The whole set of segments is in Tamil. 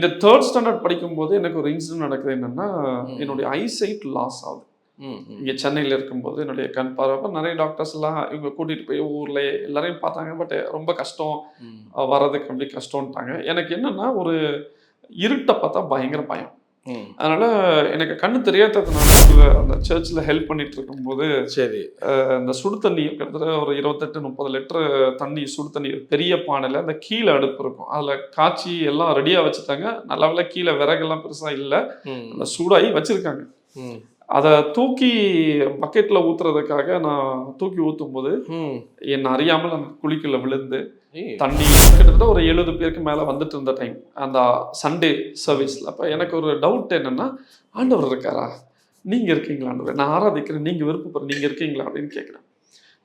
இந்த 3rd ஸ்டாண்டர்ட் படிக்கும்போது எனக்கு ஒரு இன்சிடென்ட் நடக்குது. என்னன்னா, என்னுடைய ஐசைட் லாஸ் ஆகுது. இங்க சென்னையில இருக்கும்போது என்னுடைய கண் பார்வை நிறைய டாக்டர்ஸ்லாம் இவங்க கூட்டிட்டு போய் ஊர்ல எல்லாரையும் பார்த்தாங்க. பட் ரொம்ப கஷ்டம், வர்றதுக்கு அப்படி கஷ்டம்ட்டாங்க. எனக்கு என்னன்னா, ஒரு இருட்ட பார்த்தா பயங்கர பயம். அதனால எனக்கு கண்ணு தெரியாததுனால அந்த சர்ச்சில் ஹெல்ப் பண்ணிட்டு இருக்கும்போது சரி இந்த சுடு தண்ணி கிட்டத்தட்ட ஒரு 28-30 லிட்டர் தண்ணி, சுடு தண்ணி பெரிய பானையில் அந்த கீழே அடுப்பு இருக்கும், அதில் காய்ச்சி எல்லாம் ரெடியாக வச்சுட்டாங்க. நல்ல வேளை கீழே விறகுலாம் பெருசாக இல்லை, அந்த சூடாகி வச்சுருக்காங்க. அதை தூக்கி பக்கெட்டில் ஊற்றுறதுக்காக நான் தூக்கி ஊற்றும் போது என்னை அறியாமல் அந்த குழிக்குள்ள விழுந்து தண்ணி கிட்டத்தட்ட ஒரு 70 பேருக்கு மேலே வந்துட்டு இருந்த டைம், அந்த சண்டே சர்வீஸில். அப்போ எனக்கு ஒரு டவுட் என்னென்னா, ஆண்டவர் இருக்காரா, நீங்கள் இருக்கீங்களா ஆண்டவர், நான் ஆராதிக்கிறேன், நீங்கள் விருப்பப்படுற, நீங்கள் இருக்கீங்களா அப்படின்னு கேட்குறேன்.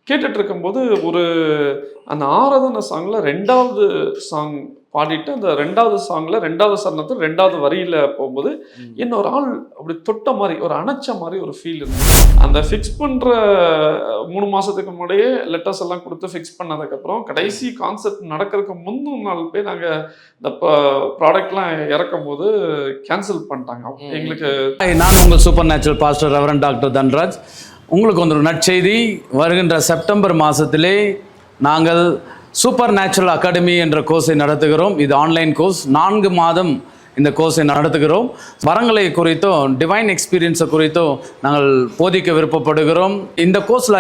கேட்டுட்டு இருக்கும்போது ஒரு அந்த ஆராதனை சாங்கில் 2வது சாங் பாடிட்டு, அந்த 2வது சாங்கில் 2வது சரணத்தில் 2வது வரியில் போகும்போது என்ன ஒரு ஆள் அப்படி தொட்ட மாதிரி, ஒரு அணைச்ச மாதிரி ஒரு ஃபீல் இருந்தது. அந்த ஃபிக்ஸ் பண்ணுற 3 மாதத்துக்கு முன்னாடியே லெட்டர்ஸ் எல்லாம் கொடுத்து ஃபிக்ஸ் பண்ணதுக்கப்புறம் கடைசி கான்செப்ட் நடக்கிறதுக்கு முந்தின நாள் போய் நாங்கள் இந்த ப்ராடக்ட்லாம் இறக்கும் போது கேன்சல் பண்ணிட்டாங்க எங்களுக்கு. நான் உங்கள் super natural pastor reverend doctor Dhanraj. உங்களுக்கு ஒரு நற்செய்தி. வருகின்ற செப்டம்பர் மாதத்திலே நாங்கள் சூப்பர் நேச்சுரல் அகாடமி என்ற கோர்ஸை நடத்துகிறோம். இது ஆன்லைன் கோர்ஸ். 4 மாதம் இந்த கோர்ஸை நடத்துகிறோம். வரங்களை குறித்தும் டிவைன் எக்ஸ்பீரியன்ஸை குறித்தும் நாங்கள் போதிக்க விருப்பப்படுகிறோம். இந்த கோர்ஸில்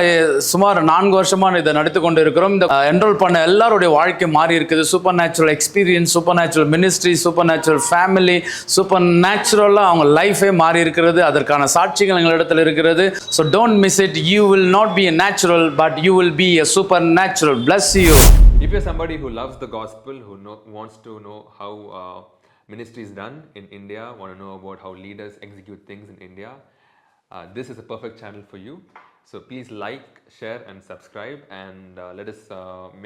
சுமார் 4 வருஷமாக இதை நடத்தி கொண்டு இருக்கிறோம். இந்த என்ரோல் பண்ண எல்லாருடைய வாழ்க்கை மாறி இருக்குது. Super natural experience, super natural ministry, super natural family, super நேச்சுரலாக அவங்க லைஃபே மாறி இருக்கிறது. அதற்கான சாட்சிகள் எங்களிடத்தில் இருக்கிறது. So don't miss it. You will not be a natural, but you will be a supernatural. Bless you. If you're somebody who loves the gospel, who wants to know how ministry is done in India, want to know about how leaders execute things in India, this is a perfect channel for you. So please like, share and subscribe, and let us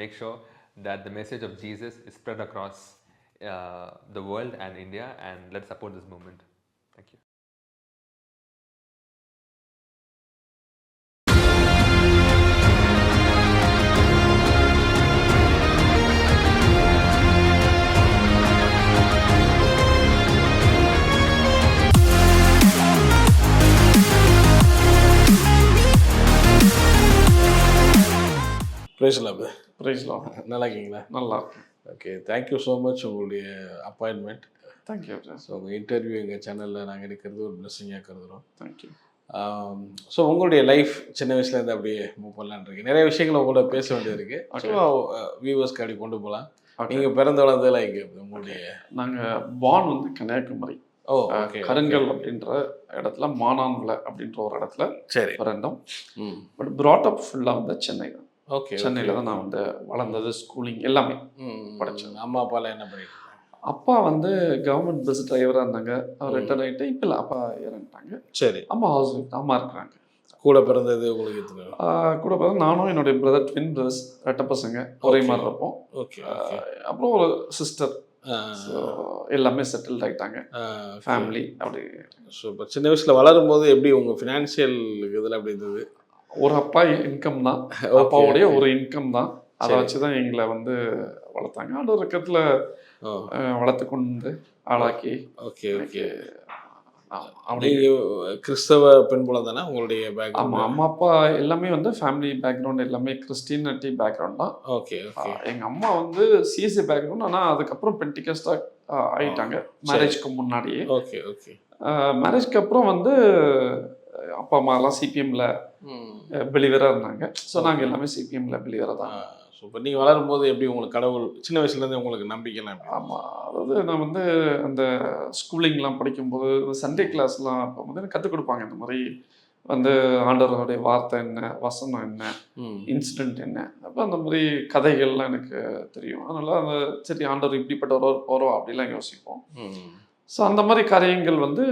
make sure that the message of Jesus is spread across the world and India, and let's support this movement. Thank you. பேசலாம். பிரைஸ்லாம் நல்லா இருக்கீங்களா? நல்லா இருக்கு. ஓகே, தேங்க்யூ ஸோ மச் உங்களுடைய அப்பாயின்மெண்ட். தேங்க்யூ. ஸோ உங்கள் இன்டர்வியூ எங்கள் சேனலில் நாங்கள் எடுக்கிறது ஒரு பிளெஸிங்காக கருதுகிறோம். தேங்க்யூ. ஸோ உங்களுடைய லைஃப் சின்ன வயசுலேருந்து அப்படியே மூவ் பண்ணலான்ருக்கு. நிறைய விஷயங்கள் உங்களோட பேச வேண்டியது இருக்குது. ஸோ வியூவர்ஸ்க்கு அப்படி கொண்டு போகலாம். நீங்கள் பிறந்த வளர்ந்ததெல்லாம் இங்கே உங்களுடைய? நாங்கள் பார்ன் வந்து கன்னியாகுமரி, ஓகே, கருங்கல் அப்படின்ற இடத்துல, மானான்ல அப்படின்ற ஒரு இடத்துல சரி பிறந்தோம். பட் ப்ராட் அப் ஃபுல்லாக வந்து சென்னை தான். ஓகே, சென்னையில் தான் நான் வந்து வளர்ந்தது, ஸ்கூலிங் எல்லாமே படித்தேன். அம்மா அப்பாலாம் என்ன பண்ணிட்டு? அப்பா வந்து கவர்மெண்ட் பஸ் டிரைவராக இருந்தாங்க. அவர் ரிட்டர்ன் ஆகிட்டு இப்போ இல்லை, அப்பா இறந்துட்டாங்க. சரி. அம்மா ஹவுஸ் ஒய்ஃப், அம்மா இருக்கிறாங்க. கூட பிறந்தது உங்களுக்கு எத்தனை? கூட பிறந்த நானும் என்னுடைய பிரதர், ட்வின் பிரதர்ஸ், ரெட்டை பசங்க, ஒரே மாதிரி இருப்போம். ஓகே. அப்புறம் ஒரு சிஸ்டர். எல்லாமே செட்டில்ட் ஆகிட்டாங்க, ஃபேமிலி அப்படி. ஸோ இப்போ சின்ன வயசில் வளரும் போது எப்படி உங்கள் ஃபினான்ஷியல் இதில் அப்படி இருந்தது? ஒரு அப்பா இன்கம் தான், அப்பாவுடைய ஒரு இன்கம் தான், அதை வச்சு தான் எங்களை வந்து வளர்த்தாங்க. அது ஒரு கட்டத்தில் வளர்த்து கொண்டு ஆளாக்கி. Okay okay. அப்படி கிறிஸ்தவ பின்புலம் தானே உங்களுடைய பேக்ரவுண்ட்? ஆமாம், அம்மா அப்பா எல்லாமே வந்து ஃபேமிலி பேக்ரவுண்ட் எல்லாமே கிறிஸ்டியனிட்டி பேக்ரவுண்ட் தான். Okay okay. எங்கள் அம்மா வந்து சிஎஸ்சி பேக்ரவுண்ட், ஆனால் அதுக்கப்புறம் பென்டிகஸ்டாக ஆகிட்டாங்க மேரேஜ்க்கு முன்னாடியே. Okay okay. மேரேஜ்க்கு அப்புறம் வந்து அப்பா அம்மாலாம் சிபிஎம்ல பிலிவராக இருந்தாங்க. ஸோ நாங்கள் எல்லாமே சிபிஎம்ல பிலிவராக தான். ஸோ இப்போ நீங்கள் வளரும் போது எப்படி உங்களுக்கு கடவுள் சின்ன வயசுலேருந்து உங்களுக்கு நம்பிக்கைலாம்? ஆமாம், அதாவது நான் வந்து அந்த ஸ்கூலிங்லாம் படிக்கும்போது சண்டே கிளாஸ்லாம் அப்போ வந்து எனக்கு கற்றுக் கொடுப்பாங்க. இந்த மாதிரி வந்து ஆண்டவருடைய வார்த்தை என்ன, வசனம் என்ன, இன்சிடென்ட் என்ன, அப்போ அந்த மாதிரி கதைகள்லாம் எனக்கு தெரியும். அதனால அந்த சரி ஆண்டவர் இப்படிப்பட்டவரோ போகிறோம் அப்படிலாம் யோசிப்போம். ஸோ அந்த மாதிரி காரியங்கள் வந்து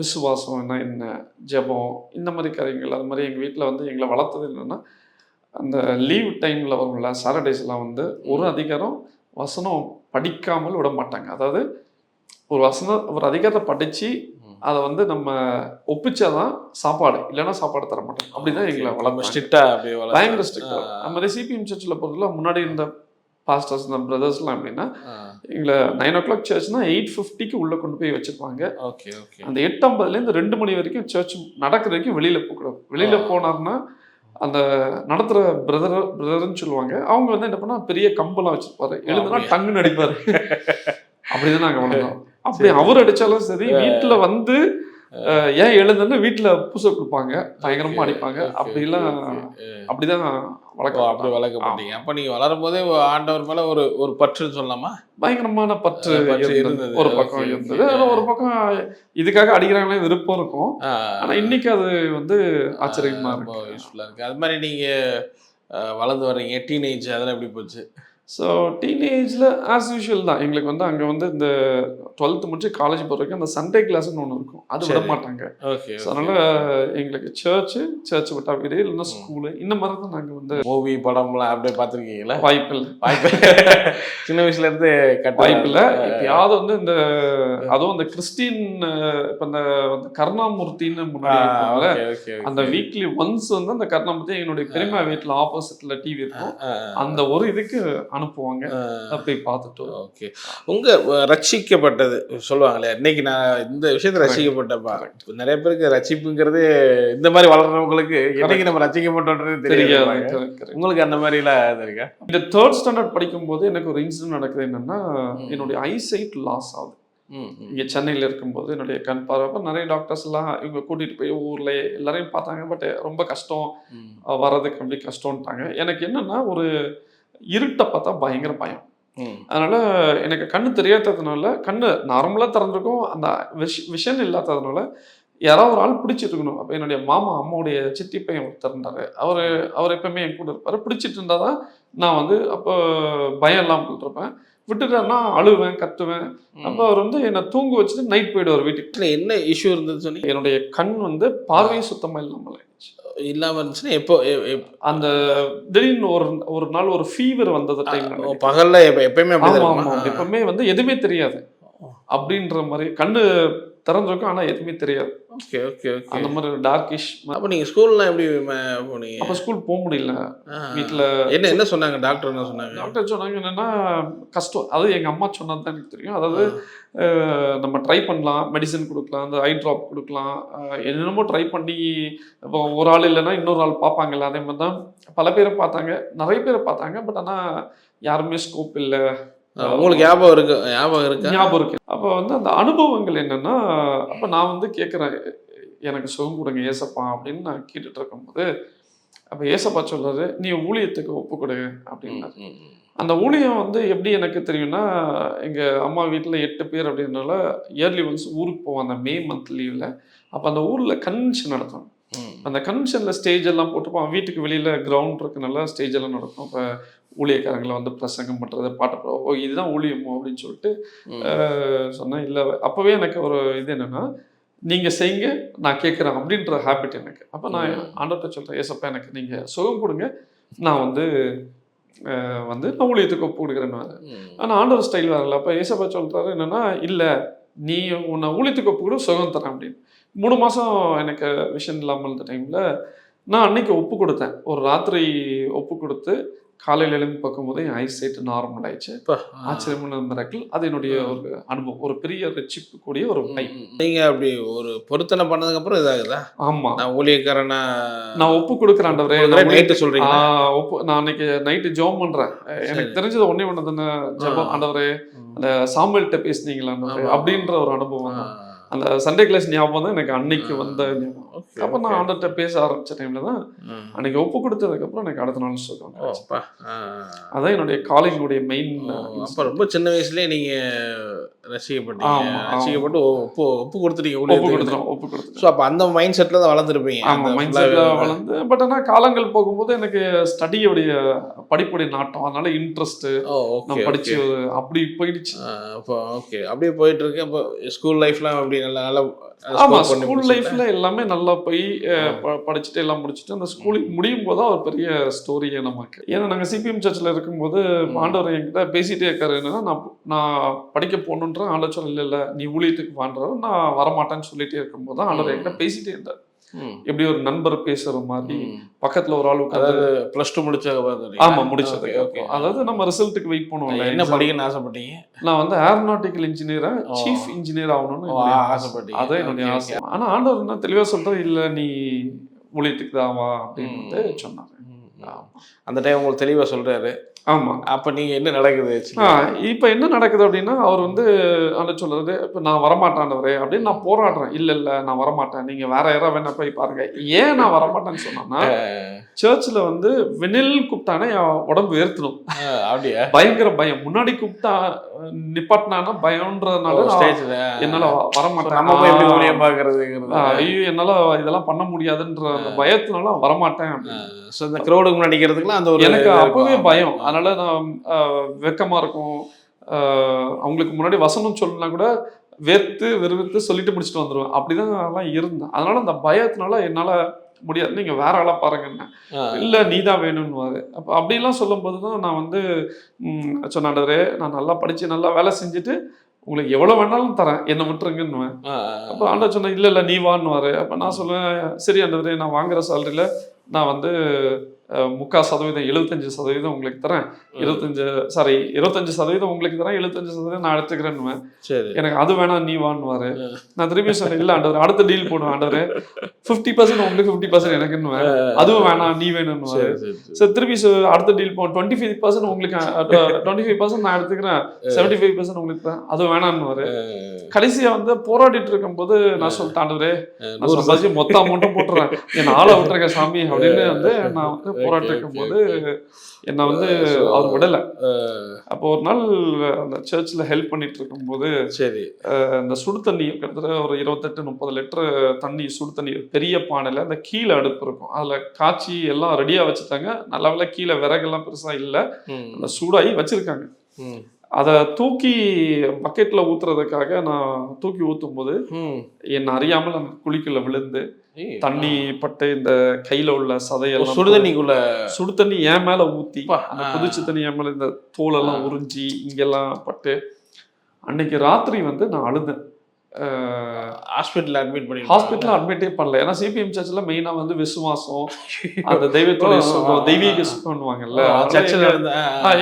விசுவாசம் என்ன, ஜெபம், இந்த மாதிரி காரியங்கள். அது மாதிரி எங்கள் வீட்டில் வந்து எங்களை வளர்த்தது என்னென்னா, அந்த லீவ் டைமில் வரும்ல சாட்டர்டேஸ்லாம் வந்து ஒரு அதிகாரம் வசனம் படிக்காமல் விட மாட்டாங்க. அதாவது ஒரு அதிகாரத்தை படித்து அதை வந்து நம்ம ஒப்பிச்சாதான் சாப்பாடு, இல்லைன்னா சாப்பாடு தர மாட்டாங்க. அப்படிதான் எங்களை வளர்ப்பு ஸ்ட்ரிக்டாக அப்படியே பயங்கர ஸ்ட்ரிக்டாக. அது மாதிரி சிபிஎம் சர்ச்சில் பொறுத்தவரை முன்னாடி இருந்த பாஸ்டர்ஸ் இந்த பிரதர்ஸ்லாம் எப்படின்னா எங்களை 9 o'clock சர்ச்னா 8:50க்கு உள்ள கொண்டு போய் வச்சிருப்பாங்க. Okay okay. அந்த 8:50லேருந்து 2 மணி வரைக்கும் சர்ச் நடக்கிற வரைக்கும் வெளியில போகக்கூடாது. வெளியில போனார்னா அந்த நடத்துற பிரதர்ன்னு சொல்லுவாங்க. அவங்க வந்து என்ன பண்ணா பெரிய கம்பெல்லாம் வச்சிருப்பாரு. எழுதுனா டங்குன்னு அடிப்பாரு. அப்படிதான் நாங்க வளர்ந்தோம். அப்படி அவர் அடிச்சாலும் சரி, வீட்டுல வந்து ஏன் எழுந்தன்னு வீட்டுல பூசை கொடுப்பாங்க, பயங்கரமா அடிப்பாங்க. அப்படிதான் அப்படி வளர்க்கப்பட்டீங்க. அப்ப நீங்க வளரும் போதே ஆண்டவர் மேல ஒரு பற்றுன்னு சொல்லலாமா? பயங்கரமான பற்று இருந்தது. ஒரு பக்கம் இருந்தது, ஒரு பக்கம் இதுக்காக அடிக்கிறாங்களே விருப்பம் இருக்கும். ஆனா இன்னைக்கு அது வந்து ஆச்சரியமா ரொம்ப யூஸ்ஃபுல்லா இருக்கு. அது மாதிரி நீங்க வளர்ந்து வர்றீங்க, டீனேஜ் அதெல்லாம் எப்படி போச்சு? ஸோ டீனேஜில் ஆஸ் யூஷுவல் தான். எங்களுக்கு வந்து அங்கே வந்து இந்த 12th முடிச்சு காலேஜ் போகிற வரைக்கும் அந்த சண்டே கிளாஸ்ன்னு ஒன்று இருக்கும், அது விட மாட்டாங்க. ஓகே. ஸோ அதனால் எங்களுக்கு சர்ச் விட்டா வீடு இல்லைன்னா ஸ்கூலு இந்த மாதிரி தான் நாங்கள் வந்து மூவி படம்லாம் அப்படியே பார்த்துருக்கீங்களா? வாய்ப்பில்லை. சின்ன வயசுல இருந்து வாய்ப்பில்லை. எப்பயாவது வந்து இந்த அதுவும் இந்த கிறிஸ்டின் இப்போ இந்த கருணாமூர்த்தின்னு முன்னாடி அந்த வீக்லி ஒன்ஸ் வந்து அந்த கருணாமூர்த்தி என்னுடைய பெரியம்மா வீட்டில் ஆப்போசிட்ல டிவி இருக்கும், அந்த ஒரு இதுக்கு அனுப்புவாங்க, போய் பார்த்துட்டு. ஓகே. உங்க ரட்சிக்கப்பட்டது சொல்லுவாங்களே, இன்னைக்கு நான் இந்த விஷயத்தை ரட்சிக்கப்பட்டப்பா. நிறைய பேருக்கு ரட்சிப்புங்கிறது இந்த மாதிரி வளர்றவங்களுக்கு என்னைக்கு நம்ம ரட்சிக்கப்பட்டோன்றது தெரியாது. உங்களுக்கு அந்த மாதிரி எல்லாம் இருக்கா? இந்த 3rd ஸ்டாண்டர்ட் படிக்கும் போது எனக்கு ஒரு இன்சிடென்ட் நடக்குது. என்னன்னா, என்னுடைய ஐசைட் லாஸ் ஆகுது. இங்கே சென்னையில் இருக்கும்போது என்னுடைய கண் பார்வை நிறைய டாக்டர்ஸ் எல்லாம் இவங்க கூட்டிகிட்டு போய் ஊரில் எல்லாரையும் பார்த்தாங்க. பட் ரொம்ப கஷ்டம், வர்றதுக்கு அப்படி கஷ்டம்ட்டாங்க. எனக்கு என்னன்னா, ஒரு இருட்டை பார்த்தா பயங்கர பயம். அதனால எனக்கு கண்ணு தெரியாததுனால, கண்ணு நார்மலாக திறந்திருக்கும், அந்த விஷன் இல்லாததுனால யாராவது ஒரு ஆள் பிடிச்சிட்டு இருக்கணும். அப்போ என்னுடைய மாமா அம்மாவுடைய சித்தி பையன் ஒருத்தர் இருந்தாரு. அவர் எப்பவுமே என் கூட இருப்பார். பிடிச்சிட்டு இருந்தால் தான் நான் வந்து அப்போ பயம் இல்லாமல் இருப்பேன். விட்டுட்டேன்னா அழுவேன், கத்துவேன். அப்போ அவர் வந்து என்னை தூங்க வச்சுட்டு நைட் போயிடுவார் வீட்டுக்கு. என்ன இஷ்யூ இருந்தது சொல்லி? என்னுடைய கண் வந்து பார்வையை சுத்தமாக இல்லாமல் இருந்துச்சுன்னா எப்போ அந்த திடீர்னு ஒரு நாள் ஒரு ஃபீவர் வந்தது டைம். பகல்ல எப்பயுமே எப்பவுமே வந்து எதுவுமே தெரியாது அப்படின்ற மாதிரி, கண்ணு திறந்திருக்கும் ஆனா எதுவுமே தெரியாது. Okay okay okay. அந்த மாதிரி டார்க்கிஷ். அப்போ நீங்க ஸ்கூல்லாம் எப்படி போனீங்க? அப்போ ஸ்கூல் போக முடியல. வீட்டில் என்ன சொன்னாங்க டாக்டர்? என்ன சொன்னாங்க? டாக்டர் சொன்னாங்க என்னன்னா, கஷ்டம். அதாவது எங்க அம்மா சொன்னது தான் எனக்கு தெரியும். அதாவது நம்ம ட்ரை பண்ணலாம், மெடிசன் கொடுக்கலாம், அந்த ஐ ட்ராப் கொடுக்கலாம், என்னென்னமோ ட்ரை பண்ணி. இப்போ ஒரு ஆள் இல்லைன்னா இன்னொரு ஆள் பார்ப்பாங்கல்ல, அதே மாதிரி தான் பல பேரை பார்த்தாங்க, நிறைய பேரை பார்த்தாங்க. பட் ஆனால் யாருமே ஸ்கோப் இல்லை. உங்களுக்கு ஞாபகம் இருக்கு? ஞாபகம் இருக்கு. அப்போ வந்து அந்த அனுபவங்கள் என்னன்னா, அப்போ நான் வந்து கேட்குறேன், எனக்கு சுகம் கொடுங்க ஏசப்பா அப்படின்னு நான் கேட்டுட்டு இருக்கும்போது, அப்போ ஏசப்பா சொல்றாரு, நீ ஊழியத்துக்கு ஒப்பு கொடு அப்படின்னாரு. அந்த ஊழியம் வந்து எப்படி எனக்கு தெரியும்னா, எங்கள் அம்மா வீட்டில் 8 பேர் அப்படின்றனால இயர்லி ஒன்ஸ் ஊருக்கு போவோம் அந்த மே மந்த் லீவில். அப்போ அந்த ஊரில் கன்வென்ஷன் நடத்தும். அந்த கன்வென்ஷனில் ஸ்டேஜ் எல்லாம் போட்டுப்போம். வீட்டுக்கு வெளியில் கிரவுண்ட் இருக்குனால ஸ்டேஜ் எல்லாம் நடக்கும். இப்போ ஊழியக்காரங்களை வந்து பிரசங்கம் பண்ணுறது, பாட்டு, ஓ இதுதான் ஊழியமோ அப்படின்னு சொல்லிட்டு சொன்னேன். இல்லை அப்போவே எனக்கு ஒரு இது என்னென்னா, நீங்கள் செய்யுங்க நான் கேட்குறேன் அப்படின்ற ஹேபிட் எனக்கு. அப்போ நான் ஆண்டவர்கிட்ட சொல்கிறேன், ஏசப்பா எனக்கு நீங்கள் சுகம் கொடுங்க, நான் வந்து நான் ஊழியத்துக்கு ஒப்பு கொடுக்குறேன்னு. ஆனால் ஆண்டவர் ஸ்டைல் வரல. அப்போ ஏசப்பா சொல்கிறாரு என்னென்னா, இல்லை நீ உன்னை ஊழியத்துக்கு ஒப்பு கூட சுகம் தரேன் அப்படின்னு. 3 மாதம் எனக்கு விஷன் இல்லாமல் இருந்த டைமில் நான் அன்னைக்கு ஒப்பு கொடுத்தேன். ஒரு ராத்திரி ஒப்பு கொடுத்து காலையில் எழுந்து பார்க்கும்போது என் ஐசைட் நார்மல் ஆயிடுச்சு. ஆச்சரியமான மிராக்கிள். அது என்னுடைய ஒரு அனுபவம், ஒரு பெரிய ரட்சிப்பு கூடிய ஒரு டைம். நீங்க அப்படி ஒரு பொருத்தனை பண்ணதுக்கு அப்புறம் இதாகுதா? ஆமா, நான் ஊழியக்காரனா நான் ஒப்பு கொடுக்குறேன் ஆண்டவரே. நைட்டு சொல்றீங்க? நான் அன்னைக்கு நைட்டு ஜெபம் பண்றேன். எனக்கு தெரிஞ்சது ஒண்ணே ஒண்ணு தானே, ஜெபம். ஆண்டவரே அந்த சாமுவேல்கிட்ட பேசுனீங்களா அப்படின்ற ஒரு அனுபவம். அந்த சண்டே கிளாஸ் ஞாபகம் தான் எனக்கு அன்னைக்கு வந்த ஞாபகம். அப்போ நான் ஆண்டர்கிட்ட பேச ஆரம்பிச்ச டைம்ல தான் அன்னைக்கு ஒப்பு கொடுத்ததுக்கப்புறம் எனக்கு அடுத்த நாள் சுகம். அதான் என்னுடைய காலேஜுடைய மெயின். அப்போ ரொம்ப சின்ன வயசுலேயே நீங்க ரசிக்கப்பட்டு ஒப்பு கொடுத்துட்டீங்க. ஒப்பு கொடுத்துட்டோம். ஸோ அப்போ அந்த மைண்ட் செட்டில் தான் வளர்ந்துருப்பீங்க. ஆமாம், மைண்ட் செட்டில் வளர்ந்து. பட் ஆனால் காலங்கள் போகும்போது எனக்கு ஸ்டடியோடைய படிப்புடைய நாட்டம், அதனால இன்ட்ரெஸ்ட்டு நான் படிச்சு அப்படி போயிடுச்சு. அப்போ ஓகே, அப்படியே போயிட்டு இருக்கு. அப்போ ஸ்கூல் லைஃப்லாம் அப்படி நல்லா ஆமாம், ஸ்கூல் லைஃப்ல எல்லாமே நல்லா போய் படிச்சுட்டு எல்லாம் முடிச்சுட்டு அந்த ஸ்கூலுக்கு முடியும் போது தான் ஒரு பெரிய ஸ்டோரியே நமக்கு. ஏன்னா நாங்கள் சிபிஎம் சர்ச்சில் இருக்கும்போது ஆண்டவர் என்கிட்ட பேசிட்டே இருக்காரு. என்னன்னா, நான் படிக்க போகணுன்ற ஆண்டவர் சொல்ல, இல்லை நீ ஊழியத்துக்கு வாண்டுறாரு, நான் வரமாட்டேன்னு சொல்லிட்டே இருக்கும்போது தான் ஆண்டவர் என்கிட்ட பேசிட்டே இருந்தார். எப்படி ஒரு நண்பர் பேசுற மாதிரி பக்கத்துல ஒரு ஆள் உட்கார்ந்து, அதாவது +2 முடிச்ச ஆமா முடிச்சது. அதாவது நம்ம ரிசல்ட்டுக்கு வெயிட் பண்ணுவோம்ல. என்ன படிக்கணும்னு ஆசைப்பட்டீங்க? நான் வந்து ஏரோநாட்டிக்கல் இன்ஜினியரா சீஃப் இன்ஜினியர் ஆகணும்னு ஆசைப்பட்டீங்க. அதான் என்னுடைய ஆசை. ஆனா ஆண்டவர் என்ன தெளிவா சொல்றாரு, இல்ல நீ ஊழியத்துக்கு தான் வா அப்படின்னு சொன்னாரு. அந்த டைம் உங்களுக்கு தெளிவா சொல்றாரு. ஆமா. அப்ப நீங்க என்ன நடக்குது? இப்ப என்ன நடக்குது அப்படின்னா, அவர் வந்து ஆண்டவர் சொல்றது, இப்ப நான் வரமாட்டாண்டவரே அப்படின்னு நான் போராடுறேன். இல்ல நான் வரமாட்டேன், நீங்க வேற யாராவது வேணா போய் பாருங்க. ஏன் நான் வரமாட்டேன்னு சொன்னா, சர்ச்சில் வந்து வெனில் கூப்பிட்டானே என் உடம்பு வேர்த்தணும். அப்படியா? பயங்கர பயம். முன்னாடி கூப்பிட்டா நிப்பாட்டினானா பயம்ன்றதுனால என்னால வரமாட்டேன். ஐயோ என்னால இதெல்லாம் பண்ண முடியாதுன்ற அந்த பயத்தினால வரமாட்டேன். இந்த கிரௌடுக்கு முன்னாடி நிக்கிறதுக்குலாம் அந்த ஒரு எனக்கு அப்பவே பயம். அதனால நான் வெக்கமா இருக்கும். அவங்களுக்கு முன்னாடி வசனம் சொல்லலாம் கூட வெறுத்து சொல்லிட்டு முடிச்சுட்டு வந்துடுவேன். அப்படிதான் எல்லாம் இருந்தேன். அதனால அந்த பயத்தினால என்னால முடியாது, நீங்க வேற ஆளா பாருங்கன்னு. இல்ல நீதான் வேணும்னு. அப்ப அப்படிலாம் சொல்லும் போதுதான் நான் வந்து சொன்னாண்டவரே, நான் நல்லா படிச்சு நல்லா வேலை செஞ்சுட்டு உங்களுக்கு எவ்வளவு வேணாலும் தரேன், என்ன விட்டுருங்கன்னு. அப்ப ஆண்டவர் சொன்ன இல்ல நீ வான்னு. அப்ப நான் சொல்லுவேன், சரி ஆண்டவரே, நான் வாங்குற சேலரியில நான் வந்து 3/4%, 75% உங்களுக்கு தரேன். 25% உங்களுக்கு தரேன், 75% நான் எடுத்துக்கிறேன்னு. எனக்கு அது வேணாம் நீ வான்னு. நான் திரும்பி சொன்னேன், இல்ல ஆண்டவர் அடுத்த டீல் போடுவேன் ஆண்டவரே, 50% உங்களுக்கு 50% எனக்குன்னு. அதுவும் வேணாம் நீ வேணும்னு. சரி திருப்பி அடுத்த டீல் போ, 25% உங்களுக்கு 25% நான் எடுத்துக்கிறேன், 75% உங்களுக்கு தான், அதுவும் வேணான்னு. கடைசியா வந்து போராடிட்டு இருக்கும் போது நான் சொல்லிட்டேன், ஆண்டவரே நான் சம்பாதிச்சு மொத்த அமௌண்ட்டும் போட்டுறேன், என் ஆளை விட்டுருக்க சாமி அப்படின்னு வந்து நான் வந்து போராட்டம் இருக்கும் போது என்னை வந்து அவர் விடலை. அப்போ ஒரு நாள் அந்த சர்ச்சில் ஹெல்ப் பண்ணிட்டு இருக்கும் போது சரி இந்த சுடு தண்ணி கிட்டத்தட்ட ஒரு 28-30 லிட்டர் தண்ணி, சுடு தண்ணி பெரிய பானையில் அந்த கீழே அடுப்பு இருக்கும், அதில் காய்ச்சி எல்லாம் ரெடியாக வச்சுட்டாங்க. நல்ல வேளை கீழே விறகுலாம் பெருசாக இல்லை, அந்த சூடாகி வச்சிருக்காங்க. அதை தூக்கி பக்கெட்டில் ஊத்துறதுக்காக நான் தூக்கி ஊற்றும் போது என்னை அறியாமல் அந்த குழிக்குள்ள விழுந்து தண்ணி பட்டு இந்த கையில உள்ள சதையெல்லாம் சுடு தண்ணி என் மேல ஊத்தி, அந்த கொதிச்ச தண்ணி என் மேல இந்த தோலெல்லாம் உறிஞ்சி இங்கெல்லாம் பட்டு அன்னைக்கு ராத்திரி வந்து நான் அழுதேன். ஹாஸ்பிட்டல் அட்மிட்டே பண்ணல. ஏன்னா சிபிஎம் சர்ச்ல மெயினா வந்து விசுவாசம், அந்த தெய்வத்துடைய சுகம், தெய்வீக சுகம்னுவாங்கல்ல,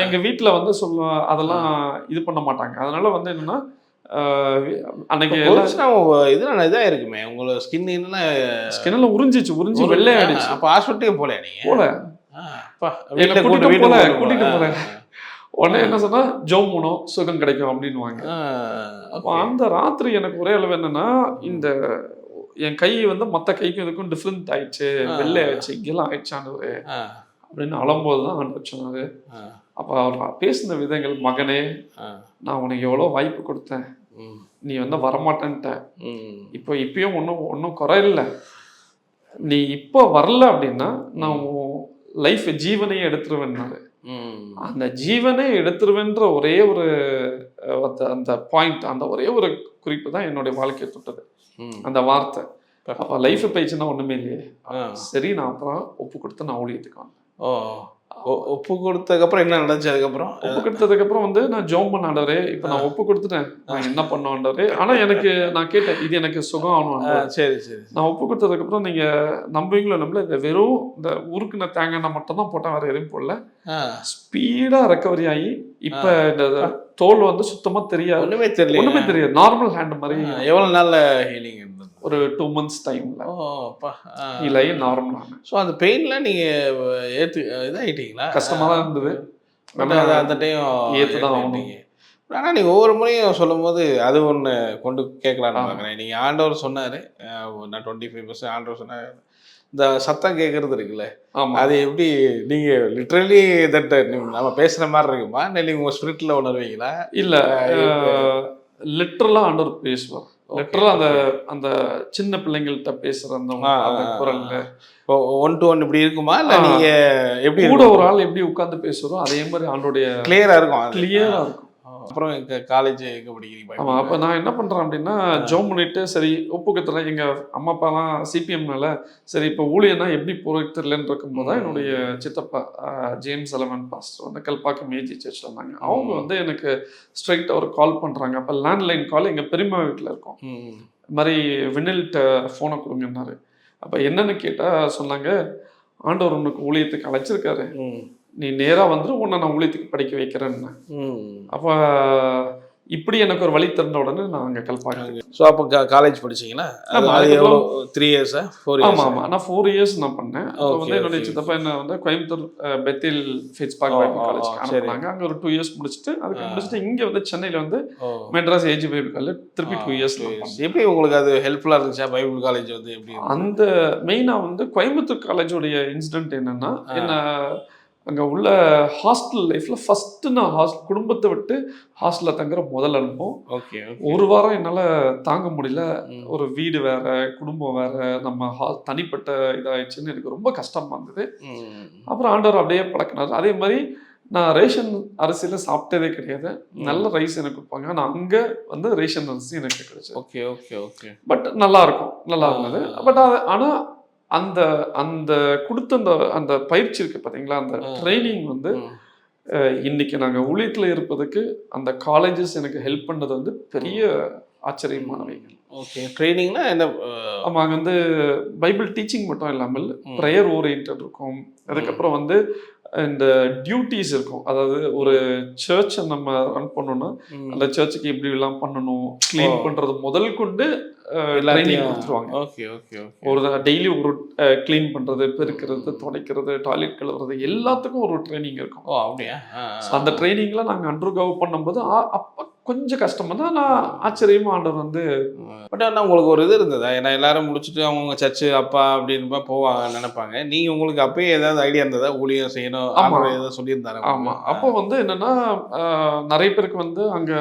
எங்க வீட்டுல வந்து சொல்லுவாங்க அதெல்லாம் இது பண்ண மாட்டாங்க. அதனால வந்து என்னன்னா அன்னைக்கு இதெல்லாம் இதா இருக்குமே, உங்களோட ஸ்கின்ல உறிஞ்சி வெள்ளையாயிடுச்சு. அப்ப ஹாஸ்பிட்டலே போல நீங்க கூட்டிட்டு போல உடனே என்ன சொன்னா ஜோமுனோ சுகம் கிடைக்கும் அப்படின்னுவாங்க. அப்போ அந்த ராத்திரி எனக்கு ஒரே அளவு என்னன்னா, இந்த என் கை வந்து மற்ற கைக்கும் இதுக்கும் டிஃப்ரெண்ட் ஆயிடுச்சு, வெள்ளை ஆயிடுச்சு, இங்கெல்லாம் ஆயிடுச்சானது அப்படின்னு அழும்போதுதான் ஆண்டவர் சொன்னாரு. அப்ப அவர் பேசின விதங்கள், மகனே நான் உனக்கு எவ்வளவு வாய்ப்பு கொடுத்தேன், நீ வந்து வரமாட்டேன்ட்ட, இப்பயும் ஒன்னும் குறை இல்லை, நீ இப்போ வரல அப்படின்னா நான் லைஃப் ஜீவனையே எடுத்துருவேன்னாரு. அந்த ஜீவனே எடுத்துருவேன்ற ஒரே ஒரு அந்த பாயிண்ட், அந்த ஒரே ஒரு குறிப்பு தான் என்னுடைய வாழ்க்கையை தொட்டது, அந்த வார்த்தை. அப்ப லைஃப் போயிடுச்சுன்னா ஒண்ணுமே இல்லையே. சரி நான் அப்புறம் ஒப்பு கொடுத்து நான் ஊழியத்துக்கு வந்தேன். ஒப்பு கொடுத்ததுக்கப்புறம் என்ன நடந்துச்சு? அதுக்கப்புறம் ஒப்பு கொடுத்ததுக்கப்புறம் வந்து நான் ஜோம் பண்ண ஆண்டவரே, இப்போ நான் ஒப்பு கொடுத்துட்டேன், நான் என்ன பண்ண ஆண்டவரே. ஆனால் எனக்கு நான் கேட்டேன், இது எனக்கு சுகம் ஆகணும். சரி நான் ஒப்பு கொடுத்ததுக்கப்புறம் நீங்கள் நம்புவீங்களோ நம்மள இந்த வெறும் இந்த உருக்குன தேங்காய் மட்டும் தான் போட்டேன், வேறு எதுவும் போடல. ஸ்பீடாக ரெக்கவரி ஆகி இப்போ இந்த தோல் வந்து சுத்தமாக தெரியாது, ஒன்றுமே தெரியாது, நார்மல் ஹேண்ட் மாதிரி. எவ்வளோ நாள்ல ஹீலிங் இருந்தது? ஒரு 2 months டைம்ல இல்லை நார்மலான. ஸோ அந்த பெயின்லாம் நீங்கள் இதாகிட்டீங்களா? கஷ்டமாக தான் இருந்தது, அந்த டைம் ஏற்றுதான் ஆகணும். ஆனால் நீங்கள் ஒவ்வொரு முறையும் சொல்லும் போது அது ஒன்று கொண்டு கேட்கலான்னு பார்க்குறேன். நீங்கள் ஆண்டவர் சொன்னார், நான் 25% ஆண்டவர் சொன்னார், இந்த சத்தம் கேட்கறது இருக்குல்ல, அது எப்படி நீங்கள் லிட்ரலி தட் நம்ம பேசுகிற மாதிரி இருக்குமா, இல்லை உங்கள் ஸ்பிரிட்டில் உணர்வீங்களா? இல்லை லிட்ரலாக ஆண்டவர் பேசுவார். லிட்டரலா அந்த சின்ன பிள்ளைங்கள்ட்ட பேசுற அந்த குரல்ல 1-to-1 இப்படி இருக்குமா, இல்ல நீங்க எப்படி கூட ஒரு ஆள் எப்படி உட்கார்ந்து பேசுறோம் அதே மாதிரி ஆண்டோடைய கிளியரா இருக்கும்? கிளியரா இருக்கும். அப்புறம் காலேஜ் எங்க படிக்கிறீங்க? ஆமா, அப்ப நான் என்ன பண்றேன் அப்படின்னா ஜோம் பண்ணிட்டு சரி ஒப்பு கொடுத்துறேன். எங்க அம்மா அப்பாலாம் சிபிஎம்னால சரி இப்போ ஊழியனா எப்படி போறது தெரியலன்னு இருக்கும்போது தான் என்னுடைய சித்தப்பா ஜேம்ஸ் எலவன் பாஸ்டர் வந்து கல்பாக்கம் ஏஜி சர்ச்ல இருந்தாங்க. அவங்க வந்து எனக்கு ஸ்ட்ரைட்டா ஒரு கால் பண்றாங்க. அப்ப லேண்ட்லைன் கால் எங்க பெரியம்மா வீட்டுல இருக்கும். இது மாதிரி வினில்கிட்ட போனை கொடுங்கன்னாரு. அப்போ என்னன்னு கேட்டால் சொன்னாங்க, ஆண்டவர் உனக்கு ஊழியத்துக்கு அழைச்சிருக்காரு, நீ நேராக வந்துட்டு உன்னை நான் ஊழியத்துக்கு படிக்க வைக்கிறேன்னு. அப்போ இப்படி எனக்கு ஒரு வழி திறந்த உடனே நான் அங்கே கல்பாங்க. ஸோ அப்போ காலேஜ் படிச்சீங்களா? அது எவ்வளோ 3 இயர்ஸா 4 இயர்ஸ்? ஆமாம் ஆமாம், நான் 4 இயர்ஸ் நான் பண்ணேன். அப்போ வந்து என்னுடைய சித்தப்பா என்ன வந்து கோயம்புத்தூர் பெத்தில் ஃபிட்ஸ்பர்க் பைபிள் காலேஜ் அனுப்புனாங்க. அங்கே ஒரு 2 இயர்ஸ் முடிச்சுட்டு அதுக்கு முடிச்சுட்டு இங்கே வந்து சென்னையில் வந்து மெட்ராஸ் ஏஜி பைபிள் காலேஜ் திருப்பி 2 இயர்ஸ். எப்படி உங்களுக்கு அது ஹெல்ப்ஃபுல்லாக இருந்துச்சா பைபிள் காலேஜ் வந்து? எப்படி அந்த மெயினாக வந்து கோயம்புத்தூர் காலேஜோடைய இன்சிடென்ட் என்னன்னா, என்ன அங்கே உள்ள ஹாஸ்டல் லைஃப்பில் ஃபஸ்ட்டு நான் குடும்பத்தை விட்டு ஹாஸ்டலில் தங்குற முதல் அனுபவம். ஓகே. ஒரு வாரம் என்னால் தாங்க முடியல. ஒரு வீடு வேற, குடும்பம் வேற, நம்ம தனிப்பட்ட இதாகிடுச்சுன்னு எனக்கு ரொம்ப கஷ்டமாக இருந்தது. அப்புறம் ஆண்டவர் அப்படியே பழக்கினார். அதே மாதிரி நான் ரேஷன் அரிசியில் சாப்பிட்டதே கிடையாது. நல்ல ரைஸ் எனக்கு கொடுப்பாங்க. நான் அங்கே வந்து ரேஷன் அரிசி எனக்கு கிடைச்சது. Okay okay okay. பட் நல்லா இருக்கும், நல்லா இருந்தது. பட் அது ஆனால் அந்த அந்த கொடுத்த அந்த பயிற்சி இருக்கு பார்த்தீங்களா, அந்த ட்ரைனிங் வந்து இன்னைக்கு நாங்கள் ஊழியத்தில் இருப்பதுக்கு அந்த காலேஜஸ் எனக்கு ஹெல்ப் பண்ணது வந்து பெரிய ஆச்சரியமானவைகள். ஓகே. ட்ரைனிங்னா என்ன? ஆமாம், அங்கே வந்து பைபிள் டீச்சிங் மட்டும் இல்லாமல் ப்ரேயர் ஓரியன்ட் இருக்கும். அதுக்கப்புறம் வந்து இந்த டியூட்டிஸ் இருக்கும். அதாவது ஒரு சர்ச்சை நம்ம ரன் பண்ணோம்னா அந்த சர்ச்சுக்கு எப்படி எல்லாம் பண்ணணும், கிளீன் பண்றது முதல் கொண்டு ட்ரைனிங் கொடுத்துருவாங்க. Okay okay. ஒரு டெய்லி ஒரு கிளீன் பண்றது, பெருக்கிறது, துடைக்கிறது, டாய்லெட் கழுவுறது எல்லாத்துக்கும் ஒரு ட்ரைனிங் இருக்கும். ஓ அப்படியா? அந்த ட்ரைனிங்ல நாங்கள் அண்டர்கோ பண்ணும்போது அப்போ கொஞ்சம் கஷ்டமா தான். நான் ஆச்சரியமா ஆண்டவர் வந்து பட் ஆனால் உங்களுக்கு ஒரு இது இருந்ததா? ஏன்னா எல்லாரும் முடிச்சுட்டு அவங்கவுங்க சர்ச்சு அப்பா அப்படின்னு போவாங்க நினைப்பாங்க. நீங்கள் உங்களுக்கு அப்பயே ஏதாவது ஐடியா இருந்ததா ஊழியம் செய்யணும் ஏதாவது சொல்லியிருந்தாரு? ஆமாம். அப்போ வந்து என்னன்னா, நிறைய பேருக்கு வந்து அங்கே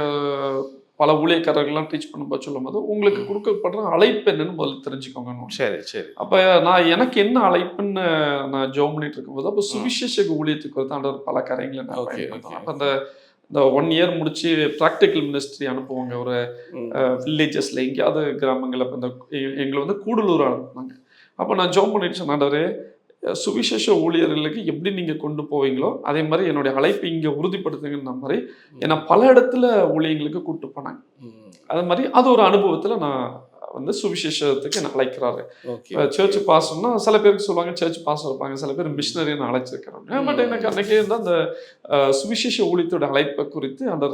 பல ஊழியக்காரர்கள்லாம் டீச் பண்ணும்போது சொல்லும் போது உங்களுக்கு கொடுக்கப்படுற அழைப்பு என்னன்னு முதல்ல தெரிஞ்சுக்கோங்க. சரி சரி. அப்போ நான் எனக்கு என்ன அழைப்புன்னு நான் ஜோம் பண்ணிட்டு இருக்கும்போது அப்போ சுவிசேஷ ஊழியத்துக்கு வந்து ஆண்டவர் பல காரியங்களை நான் பயன்படுத்தலாம். அப்போ இந்த 1 இயர் முடிச்சு ப்ராக்டிக்கல் மினிஸ்ட்ரி அனுப்புவாங்க ஒரு வில்லேஜஸ்ல, எங்கேயாவது கிராமங்கள். அப்போ எங்களை வந்து கூடலூர் அனுப்புனாங்க. அப்போ நான் ஜோம் பண்ணிட்டு சொன்னாண்டவரே, சுவிசேஷ ஊழியர்களுக்கு எப்படி நீங்கள் கொண்டு போவீங்களோ அதே மாதிரி என்னுடைய அழைப்பை இங்கே உறுதிப்படுத்துங்கிற மாதிரி ஏன்னா பல இடத்துல ஊழியர்களுக்கு கூப்பிட்டு போனாங்க. அது மாதிரி அது ஒரு அனுபவத்தில் நான் வந்து சுவிசேஷத்துக்கு என்ன அழைக்கிறாரு. சர்ச் பாஸ்டர்னா சில பேருக்கு சொல்லுவாங்க சர்ச் பாஸ்டர் இருப்பாங்க, சில பேர் மிஷினரி நான் அழைச்சிருக்கிறேன். பட் எனக்கு அன்னைக்கே இருந்தால் அந்த சுவிசேஷ ஊழியத்தோட அழைப்பை குறித்து அந்த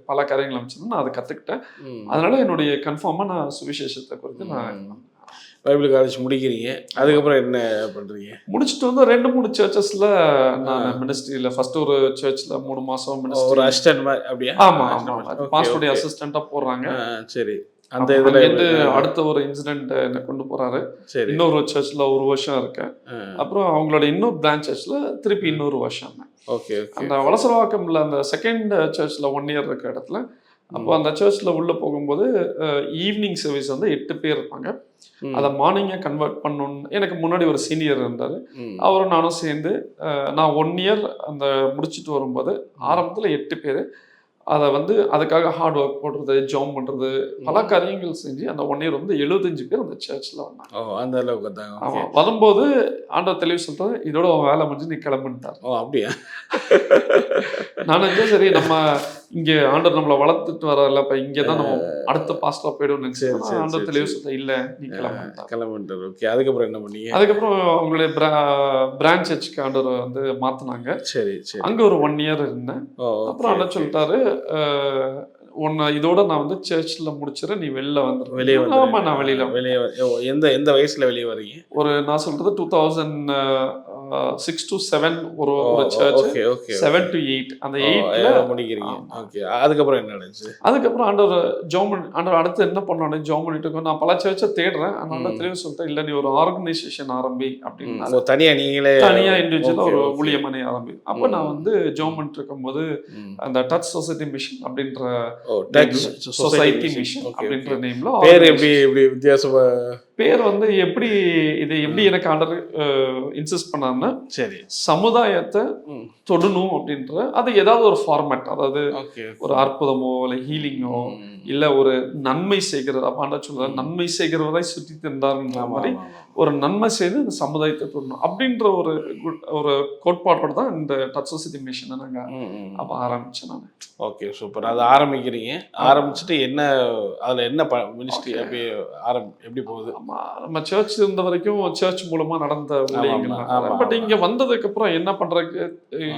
பல காரியங்கள் அமைச்சது நான் அதை கற்றுக்கிட்டேன். அதனால என்னுடைய கன்ஃபார்மாக நான் சுவிசேஷத்தை குறித்து நான் பைபிள் காலேஜ் முடிக்கிறீங்க. அதுக்கப்புறம் என்ன பண்ணுறீங்க? முடிச்சுட்டு வந்து 2-3 சர்ச்சஸில் நான் மினிஸ்ட்ரியில் ஃபர்ஸ்ட் ஒரு சர்ச்சில் 3 மாதம் மினிஸ்ட்ரி ஒரு அசிஸ்டன்ட் மாதிரி. அப்படியா? ஆமாம் ஆமாம், பாஸ்டருடைய அசிஸ்டண்ட்டாக போடுறாங்க. சரி. அந்த இதுல அடுத்த ஒரு இன்சிடென்ட் என்ன கொண்டு போறாரு. இன்னொரு சர்ச்ல 1 வருஷம் இருக்கேன். அப்புறம் அவங்களோட இன்னொரு பிரான்ச் சர்ச்ல திருப்பி இன்னொரு வருஷம். அந்த வலசரவாக்கம்ல அந்த செகண்ட் சர்ச்ல 1 இயர் இருக்க இடத்துல அப்போ அந்த சர்ச்ல உள்ள போகும்போது ஈவினிங் சர்வீஸ் வந்து 8 பேர் இருப்பாங்க. அதை மார்னிங்கை கன்வெர்ட் பண்ணணும்னு எனக்கு முன்னாடி ஒரு சீனியர் இருந்தார். அவரும் நானும் சேர்ந்து நான் 1 இயர் அந்த முடிச்சுட்டு வரும்போது ஆரம்பத்தில் 8 பேர் அதை வந்து அதுக்காக ஹார்ட் ஒர்க் போடுறது, ஜாம் பண்ணுறது, பல காரியங்கள் செஞ்சு அந்த 1 இயர் வந்து 75 பேர் அந்த சர்ச்சில் வந்தாங்க. அந்த அளவுக்கு தான். ஆமாம். வரும்போது ஆண்டவர் தெளிவு சொல்லிட்டாரு, இதோட வேலை முடிஞ்சு நீ கிளம்புட்டார். அப்படியா? நான் நினைச்சேன் சரி நம்ம இங்கே ஆண்டவர் நம்மளை வளர்த்துட்டு வரல, இப்போ இங்கே தான் நம்ம அடுத்த பாஸ்டா போய்டும் நினைச்சேன். ஆண்டவர் தெளிவு சொல்லிட்டா இல்லை நீ கிளம்புட்டார். ஓகே. அதுக்கப்புறம் என்ன பண்ணீங்க? அதுக்கப்புறம் அவங்களுடைய பிரான்ச் சர்ச்சுக்கு ஆண்டவர் வந்து மாற்றினாங்க. சரி சரி. அங்கே ஒரு 1 இயர் இருந்தேன். அப்புறம் ஆண்டவர் சொல்லிட்டாரு, இதோட நான் வந்து சர்ச்சில் முடிச்சிடறேன், நீ வெளில வந்துடு. வெளியே? ஆமாம், நான் வெளியே எந்த வயசுல வெளியே வரீங்க? ஒரு நான் சொல்றது 2006 to 7 ஒரு சர்ச். 7 to 8 அந்த 8ல முடிக்கிறீங்க. ஓகே. அதுக்கப்புறம் என்ன நடந்துச்சு? அதுக்கப்புறம் ஆண்டவர் அடுத்து என்ன பண்ணானே ஜாம் பண்ணிட்டு இருக்கோம். நான் பல சர்ச்சை தேடுறேன். அதனால தெளிவு சொல்லிட்டேன், இல்லை நீ ஒரு ஆர்கனைசேஷன் ஆரம்பி அப்படின்னு. தனியா இண்டிவிஜுவலா ஒரு ஊழியமனை ஆரம்பி. அப்போ நான் வந்து ஜாம் பண்ணிட்டு இருக்கும்போது அந்த டச் சொசைட்டி மிஷன் அப்படின்ற சொசைட்டி மிஷன் அப்படின்ற நேம்ல பேர் எப்படி வித்தியாசமா பேர் வந்து எப்படி எனக்கு ஆண்டவர் இன்சிஸ்ட் பண்ணாருன்னா, சரி சமுதாயத்தை தொடணும் அப்படின்ற அது ஏதாவது ஒரு ஃபார்மேட், அதாவது ஒரு அற்புதமோ இல்லை ஹீலிங்கோ இல்லை ஒரு நன்மை செய்கிறது. அப்ப ஆண்டவர் சொல்றாரு, நன்மை செய்கிறவரை சுற்றி தந்தாருன்ற மாதிரி ஒரு நன்மை செய்து இந்த சமுதாயத்தை தொடரணும் அப்படின்ற ஒரு கோட்பாட்டோட தான் இந்த டச் சொசைட்டி மிஷனை நாங்க அப்ப ஆரம்பிச்சேன் நான். Okay, super. அது ஆரம்பிக்கிறீங்க, ஆரம்பிச்சுட்டு என்ன அதுல என்ன மினிஸ்ட்ரி அப்படி எப்படி போகுது? நம்ம சர்ச் இருந்த வரைக்கும் சர்ச் மூலமா நடந்த ஊழியங்கள். பட் இங்க வந்ததுக்கு அப்புறம் என்ன பண்றதுக்கு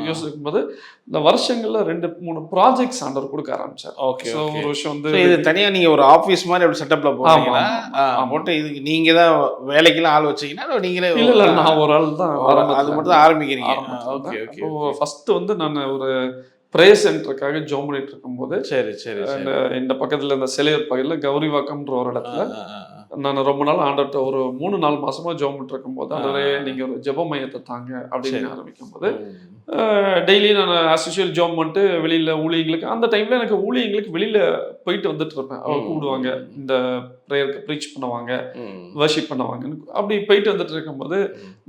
யோசிக்கும் போது இந்த வருஷங்கள்ல 2-3 ப்ராஜெக்ட்ஸ் ஆண்டவர் கொடுக்க ஆரம்பிச்சார். ஓகே, ஒரு விஷயம் வந்து இது தனியா நீங்க ஒரு ஆபீஸ் மாதிரி அப்படி செட்டப்ல போறீங்களா? போட்டு இதுக்கு நீங்க தான் வேலைக்கெல்லாம் ஆள் வச்சீங்கன்னா நீங்களே? இல்ல, நான் ஒரு ஆள் தான் அது மட்டும் தான் ஆரம்பிக்கிறீங்க. Okay okay. ஃபர்ஸ்ட் வந்து நான் ஒரு பிரேயர் சென்டருக்காக ஜோம் பண்ணிட்டு இருக்கும்போது, சரி, இந்த பக்கத்துல இந்த சிலையூர் பகுதியில் கௌரிவாக்கம்ன்ற ஒரு இடத்துல நான் ரொம்ப நாள் ஆண்டவர்கிட்ட ஒரு 3-4 மாசமா ஜோம் பண்ணிட்டு இருக்கும்போது, ஆண்டவரே நீங்க ஒரு ஜெப மையத்தை தாங்க அப்படின்னு ஆரம்பிக்கும் போது, டெய்லி நான் அஸ்யூஷுவல் ஜோம் பண்ணிட்டு வெளியில ஊழியங்களுக்கு, அந்த டைம்ல எனக்கு ஊழியங்களுக்கு வெளியில போயிட்டு வந்துட்டு இருப்பேன். அவங்க கூப்பிடுவாங்க, இந்த ப்ரேயருக்கு ப்ரீச் பண்ணுவாங்க, வர்ஷிப் பண்ணுவாங்க. அப்படி போயிட்டு வந்துட்டு இருக்கும்போது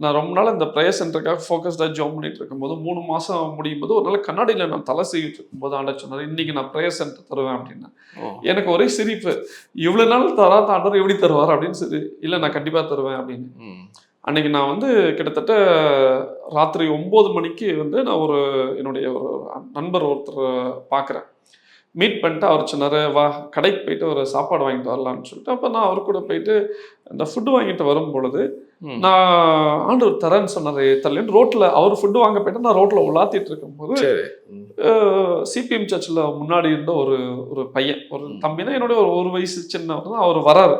நான் ரொம்ப நாள் இந்த ப்ரேயர் சென்டருக்காக ஃபோக்கஸ்டாக ஜாப் பண்ணிட்டு இருக்கும்போது 3 மாசம் முடியும் போது ஒரு நாள் கண்ணாடியில் நான் தலை செய்யிட்டு இருக்கும்போது ஆண்டவர் சொன்னார், இன்னைக்கு நான் ப்ரேயர் சென்டர் தருவேன் அப்படின்னா. எனக்கு ஒரே சிரிப்பு, இவ்வளவு நாள் தராத ஆண்டவர் எப்படி தருவார் அப்படின்னு. சரி, இல்லை நான் கண்டிப்பா தருவேன் அப்படின்னு. அன்னைக்கு நான் வந்து கிட்டத்தட்ட ராத்திரி 9 மணிக்கு வந்து நான் என்னுடைய ஒரு நண்பர் ஒருத்தர் பார்க்குறேன். மீட் பண்ணிட்டு அவர் சொன்னார், வா கடைக்கு போயிட்டு ஒரு சாப்பாடு வாங்கிட்டு வரலான்னு சொல்லிட்டு. அப்போ நான் அவர் கூட போயிட்டு இந்த ஃபுட்டு வாங்கிட்டு வரும் பொழுது நான் ஆண்டவர் தரேன்னு சொன்னார் தரலன்னு ரோட்டில் அவர் ஃபுட்டு வாங்க போயிட்டு நான் ரோட்டில் உலாத்திட்டு இருக்கும்போது சிபிஎம் சர்ச்சில் முன்னாடி இருந்த ஒரு பையன், ஒரு தம்பினா என்னுடைய ஒரு வயசு சின்னவர் தான், அவர் வராரு.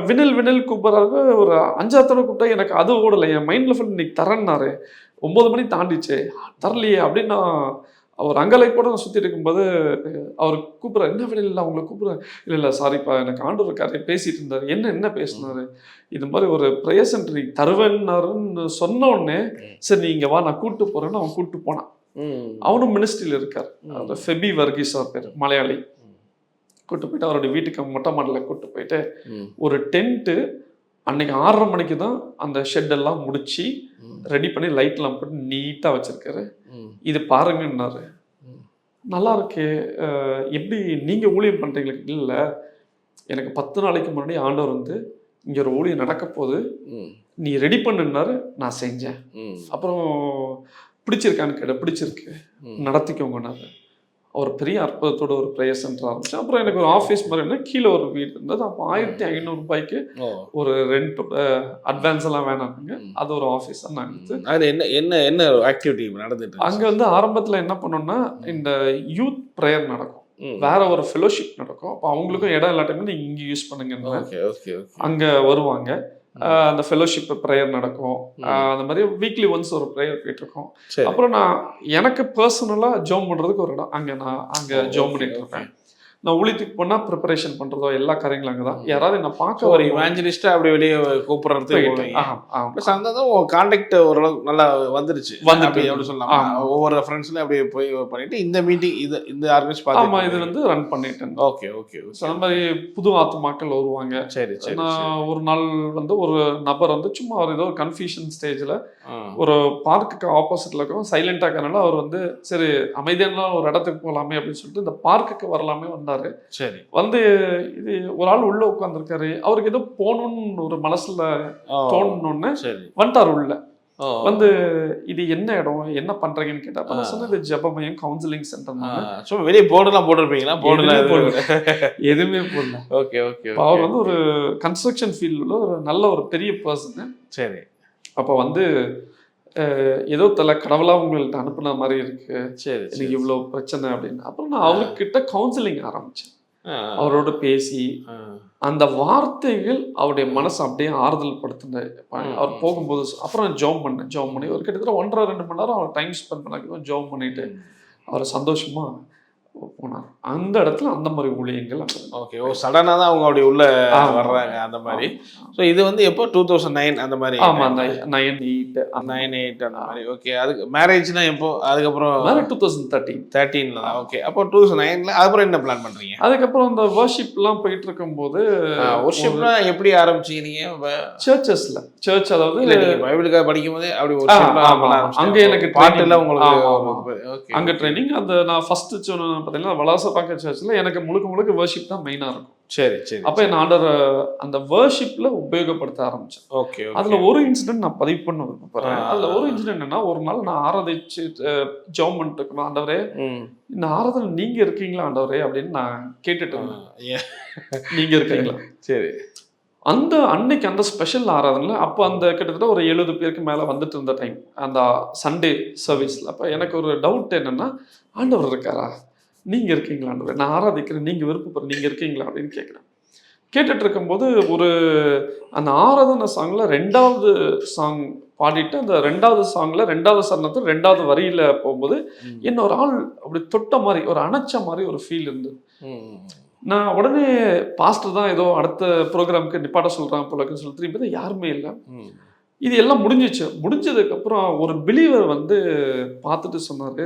வினில் கூப்பிட்றாரு. ஒரு 5-6 தடவை கூப்பிட்டா எனக்கு அது ஓடலை. என் மைண்டில் ஃபுல் இன்னைக்கு தரேன்னாரு. 9 மணி தாண்டிச்சு, தரலையே அப்படின்னு நான் அவர் அங்கலை கூட நான் சுற்றி இருக்கும்போது அவர் கூப்பிட்றாரு, என்ன வேலையில் இல்லை அவங்களை கூப்பிட்றேன். இல்லை சாரிப்பா, எனக்கு ஆண்டவர் காரையை பேசிட்டு இருந்தார். என்ன பேசினாரு? இது மாதிரி ஒரு ப்ரேயர் சென்டர் தருவேன்னாருன்னு சொன்ன உடனே, சரி நீங்க வா நான் கூப்பிட்டு போறேன்னு அவன் கூப்பிட்டு போனான். அவனும் மினிஸ்ட்ரியில் இருக்கார், ஃபெபி வர்கீஸ் அவர் பேர், மலையாளி. கூப்பிட்டு போயிட்டு அவருடைய வீட்டுக்கு மொட்டை மாடல கூப்பிட்டு போயிட்டு ஒரு டென்ட்டு அன்னைக்கு 6:30 மணிக்கு தான் அந்த ஷெட் எல்லாம் முடிச்சு ரெடி பண்ணி லைட்லாம் போட்டு நீட்டாக வச்சிருக்காரு. இது பாருங்கன்னாரு. நல்லா இருக்கு, எப்படி நீங்க ஊழியம் பண்றீங்களா? இல்லை, எனக்கு 10 நாளைக்கு முன்னாடி ஆண்டவர் வந்து இங்க ஒரு ஊழியம் நடக்க போகுது, நீ ரெடி பண்ணுன்னாரு. நான் செஞ்சேன். அப்புறம் பிடிச்சிருக்கான்னு கேட்ட, பிடிச்சிருக்கு, நடத்திக்கோங்கன்னாரு. ஒரு பெரிய அற்புதத்தோட ஒரு ப்ரேயர் சென்டர் ஆரம்பிச்சு. அப்புறம் எனக்கு ஒரு ஆஃபீஸ் மாதிரி இருந்தால் கீழே ஒரு வீடு இருந்தது. அப்போ 1500 ரூபாய்க்கு ஒரு ரெண்ட் அட்வான்ஸ் எல்லாம் வேணாங்க, அது ஒரு ஆஃபீஸ் தான் நாங்கள். அது என்ன ஆக்டிவிட்டி நடந்துட்டு அங்கே வந்து ஆரம்பத்தில் என்ன பண்ணோம்னா, இந்த யூத் ப்ரேயர் நடக்கும், வேற ஒரு ஃபெலோஷிப் நடக்கும். அப்போ அவங்களுக்கும் இடம் இல்லாட்டமே நீங்கள் இங்கே யூஸ் பண்ணுங்க, அங்கே வருவாங்க. அந்த ஃபெலோஷிப் ப்ரேயர் நடக்கும். அந்த மாதிரி வீக்லி ஒன்ஸ் ஒரு ப்ரேயர் போயிட்டு இருக்கோம். அப்புறம் நான் எனக்கு பர்சனலா ஜோம் பண்றதுக்கு ஒரு இடம் அங்க ஜோம் பண்ணிட்டு இருப்பேன். நான் ஊழியத்துக்கு போனா ப்ரிப்பரேஷன் பண்றதோ எல்லா காரியங்களும் அங்கதான். யாராவது என்ன பார்க்க ஒரு இவாஞ்சலிஸ்டா அப்படி வெளியே கூப்பிடுறது கான்டாக்ட் ஓரளவுக்கு நல்லா வந்துருச்சு அப்படி சொல்லலாம். ஒவ்வொரு ஃப்ரெண்ட்ஸ்ல அப்படியே போய் பண்ணிட்டு இந்த மீட்டிங் இந்த ஆர்கனைஸ் ஆமா இது வந்து ரன் பண்ணிட்டேன். ஓகே அந்த மாதிரி புது ஆத்துமாக்கள் வருவாங்க. சரி. நான் ஒரு நாள் வந்து ஒரு நபர் வந்து சும்மா ஒரு ஏதோ கன்ஃபியூஷன் ஸ்டேஜ்ல ஒரு பார்க்குக்கு ஆப்போசிட்ல இருக்கும், சைலண்டா இருக்கனால அவர் வந்து சரி அமைதியான ஒரு இடத்துக்கு போகலாமே அப்படின்னு சொல்லிட்டு இந்த பார்க்குக்கு வரலாமே வந்தாரு. சரி, வந்து இது ஒரு ஆள் உள்ள உட்காந்துருக்காரு, அவருக்கு ஏதோ போகணும்னு ஒரு மனசுல தோணுன்னு வந்துட்டாரு உள்ள. வந்து இது என்ன இடம், என்ன பண்றீங்கன்னு கேட்டா நான் சொன்னது ஜெபமயம் கவுன்சிலிங் சென்டர். வெளியே போர்டெல்லாம் போட்டிருப்பீங்களா? எதுவுமே போடல. ஓகே. அவர் வந்து ஒரு கன்ஸ்ட்ரக்ஷன் ஃபீல்ட்ல ஒரு நல்ல ஒரு பெரிய பர்சன். சரி. அப்போ வந்து ஏதோ கடவுளா உங்கள்கிட்ட அனுப்புன மாதிரி இருக்கு, சரி எனக்கு இவ்வளவு பிரச்சனை அப்படின்னு. அப்புறம் நான் அவர்கிட்ட கவுன்சிலிங் ஆரம்பிச்சேன். அவரோட பேசி அந்த வார்த்தைகள் அவருடைய மனசை அப்படியே ஆறுதல் படுத்தின. அவர் போகும்போது அப்புறம் ஜோம் பண்ணி ஒரு கிட்டத்தட்ட 1.5-2 மணி நேரம் அவர் டைம் ஸ்பெண்ட் பண்ண ஜோம் பண்ணிட்டு அவர் சந்தோஷமா போனார். அந்த இடத்துல அந்த மாதிரி ஊழியங்கள். ஓகே, சடனா தான் அவங்க அப்படி உள்ள வர்றாங்க அந்த மாதிரி. ஸோ இது வந்து எப்போ 2009 அந்த மாதிரி? ஆமா, 9-8 அந்த மாதிரி. ஓகே, அதுக்கு மேரேஜ்னா எப்போ? அதுக்கப்புறம் 2013 தான். ஓகே, அப்போ 2009ல அதுக்கப்புறம் என்ன பிளான் பண்றீங்க? அதுக்கப்புறம் இந்த வர்ஷிப்லாம் போயிட்டு இருக்கும்போது வர்ஷிப்லாம் எப்படி ஆரம்பிச்சீங்க நீங்க? சர்ச் அதாவது பைபிளுக்காக படிக்கும் போதே அப்படி அங்க எனக்கு பாட்டுல உங்களுக்கு அங்க ட்ரைனிங். அந்த நான் ஃபர்ஸ்ட் பார்த்தீங்கன்னா வலாசப்பாக்கம் சர்ச்சில் எனக்கு முழுக்க வர்ஷிப் தான் மெயினாக இருக்கும். சரி சரி. அப்போ என்ன ஆண்டவர் அந்த வர்ஷிப்பில் உபயோகப்படுத்த ஆரம்பித்தேன். ஓகே. அதில் ஒரு இன்சிடென்ட் நான் பதிவு பண்ண விருப்பப்படுறேன். அதில் ஒரு இன்சிடென்ட் என்னன்னா, ஒரு நாள் நான் ஆராதிச்சு ஜெபம் பண்ணிட்டு இருக்கணும், ஆண்டவரே இந்த ஆராதனை நீங்கள் இருக்கீங்களா ஆண்டவரே அப்படின்னு நான் கேட்டுட்டு இருந்தேன். நீங்கள் இருக்கீங்களா? சரி. அந்த அன்னைக்கு அந்த ஸ்பெஷல் ஆராதனையில் அப்போ அந்த கிட்டத்தட்ட ஒரு 70 பேருக்கு மேலே வந்துட்டு இருந்த டைம் அந்த சண்டே சர்வீஸில். அப்போ எனக்கு ஒரு டவுட் என்னென்னா, ஆண்டவர் இருக்காரா, நீங்கள் இருக்கீங்களா ஆண்டவர், நான் ஆராதிக்கிறேன், நீங்கள் விருப்பப்படுற நீங்கள் இருக்கீங்களா அப்படின்னு கேட்குறேன். கேட்டுட்டு இருக்கும்போது ஒரு அந்த ஆராதனை சாங்கில் 2வது சாங் பாடிட்டு அந்த 2வது சாங்கில் 2வது சரணத்தில் 2வது வரியில் போகும்போது என்ன ஒரு ஆள் அப்படி தொட்ட மாதிரி ஒரு அணைச்ச மாதிரி ஒரு ஃபீல் இருந்தது. நான் உடனே பாஸ்டர் தான் ஏதோ அடுத்த ப்ரோக்ராமுக்கு நிப்பாட்ட சொல்கிறாங்க போலக்குன்னு சொல்லி திரும்பி யாருமே இல்லை. இது எல்லாம் முடிஞ்சிச்சு. முடிஞ்சதுக்கப்புறம் ஒரு பிலீவர் வந்து பார்த்துட்டு சொன்னார்,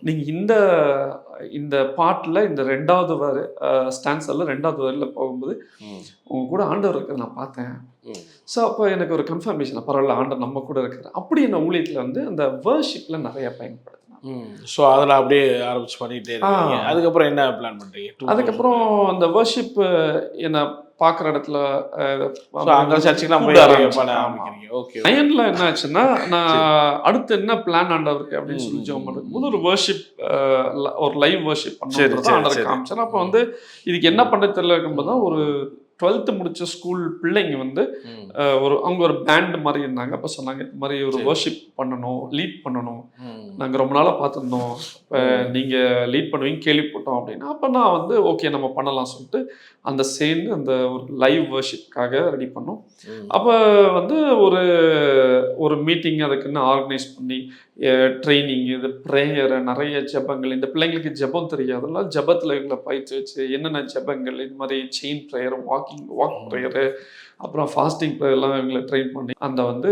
நீங்கள் இந்த பாட்டில் இந்த 2வது வரி ஸ்டான்ஸில் 2வது வரியில் போகும்போது உங்க கூட ஆண்டவர் இருக்கிறத நான் பார்த்தேன். ஸோ அப்போ எனக்கு ஒரு கன்ஃபர்மேஷன், பரவாயில்ல ஆண்டவர் நம்ம கூட இருக்கிறார். அப்படி என்ன ஊழியத்தில் வந்து அந்த வர்ஷிப்பில் நிறைய பயன்படுது. ஸோ அதில் அப்படியே ஆரம்பிச்சு பண்ணிகிட்டே இருக்கீங்க. அதுக்கப்புறம் என்ன பிளான் பண்ணுறீங்க? அதுக்கப்புறம் அந்த வர்ஷிப் என்ன பார்க்குற இடத்துல அங்கே சர்ச்சுக்கெல்லாம் போய் ஆரம்பிக்கிறீங்க. ஓகே. நயனில் என்ன ஆச்சுன்னா, நான் அடுத்து என்ன பிளான் ஆண்டவருக்கு அப்படின்னு சொல்லி ஜெபம் பண்ணும்போது ஒரு வர்ஷிப் ஒரு லைவ் வர்ஷிப் பண்ணுறது ஆண்டவர் காமிச்சார். அப்போ வந்து இதுக்கு என்ன பண்ண தெரியல இருக்கும்போது தான் ஒரு 12th முடிச்ச ஸ்கூல் பிள்ளைங்க வந்து அவங்க ஒரு பேண்ட் மாதிரி இருந்தாங்க. அப்போ சொன்னாங்க, இது மாதிரி ஒரு வர்ஷிப் பண்ணணும், லீட் பண்ணணும், நாங்கள் ரொம்ப நாளாக பார்த்துருந்தோம், நீங்கள் லீட் பண்ணுவீங்க கேள்விப்பட்டோம் அப்படின்னா. அப்போ நான் வந்து ஓகே நம்ம பண்ணலாம் சொல்லிட்டு அந்த சேர்ந்து அந்த ஒரு லைவ் வர்ஷிப்காக ரெடி பண்ணோம். அப்போ வந்து ஒரு மீட்டிங் அதுக்குன்னு ஆர்கனைஸ் பண்ணி ட்ரைனிங், இது ப்ரேயர், நிறைய ஜெபங்கள். இந்த பிள்ளைங்களுக்கு ஜெபம் தெரியாது, அதனால ஜெபத்தில் இவங்களை பயிற்சி வச்சு என்னென்ன ஜெபங்கள், இது மாதிரி செயின் ப்ரேயர், வாக் ப்ரேயரு, அப்புறம் ஃபாஸ்டிங் ப்ரேயர்லாம் இவங்களை ட்ரெயின் பண்ணி அந்த வந்து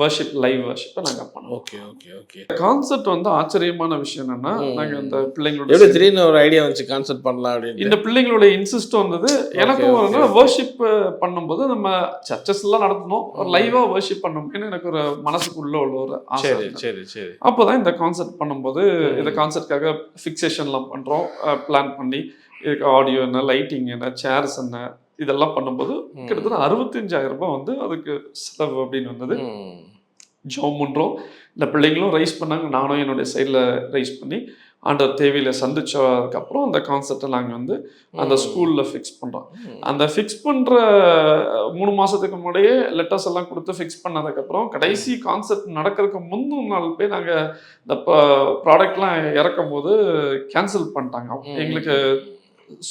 வர்ஷிப் லைவ் வர்ஷிப்பை நாங்கள் பண்ணோம். Okay okay okay. கான்செப்ட் வந்து ஆச்சரியமான விஷயம் என்னன்னா, நாங்கள் இந்த பிள்ளைங்களோட திடீர்னு ஒரு ஐடியா வந்துச்சு கான்செப்ட் பண்ணலாம் அப்படின்னு. இந்த பிள்ளைங்களோட இன்சிஸ்ட் வந்தது எனக்கும். வர்ஷிப் பண்ணும்போது நம்ம சர்ச்சஸ் எல்லாம் நடத்தணும், ஒரு லைவா வர்ஷிப் பண்ணணும்னு எனக்கு ஒரு மனசுக்குள்ள உள்ள ஒரு ஆசை. சரி சரி. அப்போதான் இந்த கான்செப்ட் பண்ணும்போது இந்த கான்செப்ட்காக ஃபிக்சேஷன்லாம் பண்றோம், பிளான் பண்ணி இதுக்கு ஆடியோ என்ன, லைட்டிங் என்ன, சேர்ஸ் என்ன, இதெல்லாம் பண்ணும்போது கிட்டத்தட்ட 65,000 ரூபாய் வந்து அதுக்கு செலவு அப்படின்னு வந்தது. ஜெபம் பண்றோம், இந்த பிள்ளைங்களும் ரைஸ் பண்ணாங்க, நானும் என்னுடைய சைடில் ரைஸ் பண்ணி ஆண்டவர் தேவையில சந்திச்சதுக்கப்புறம் அந்த கான்செப்டை நாங்கள் வந்து அந்த ஸ்கூலில் ஃபிக்ஸ் பண்ணுறோம். அந்த ஃபிக்ஸ் பண்ணுற 3 மாதத்துக்கு முன்னாடியே லெட்டர்ஸ் எல்லாம் கொடுத்து ஃபிக்ஸ் பண்ணதுக்கப்புறம் கடைசி கான்செப்ட் நடக்கிறதுக்கு முந்தின நாள் போய் நாங்கள் இந்த ப்ராடக்ட்லாம் இறக்கும் போது கேன்சல் பண்ணிட்டாங்க. எங்களுக்கு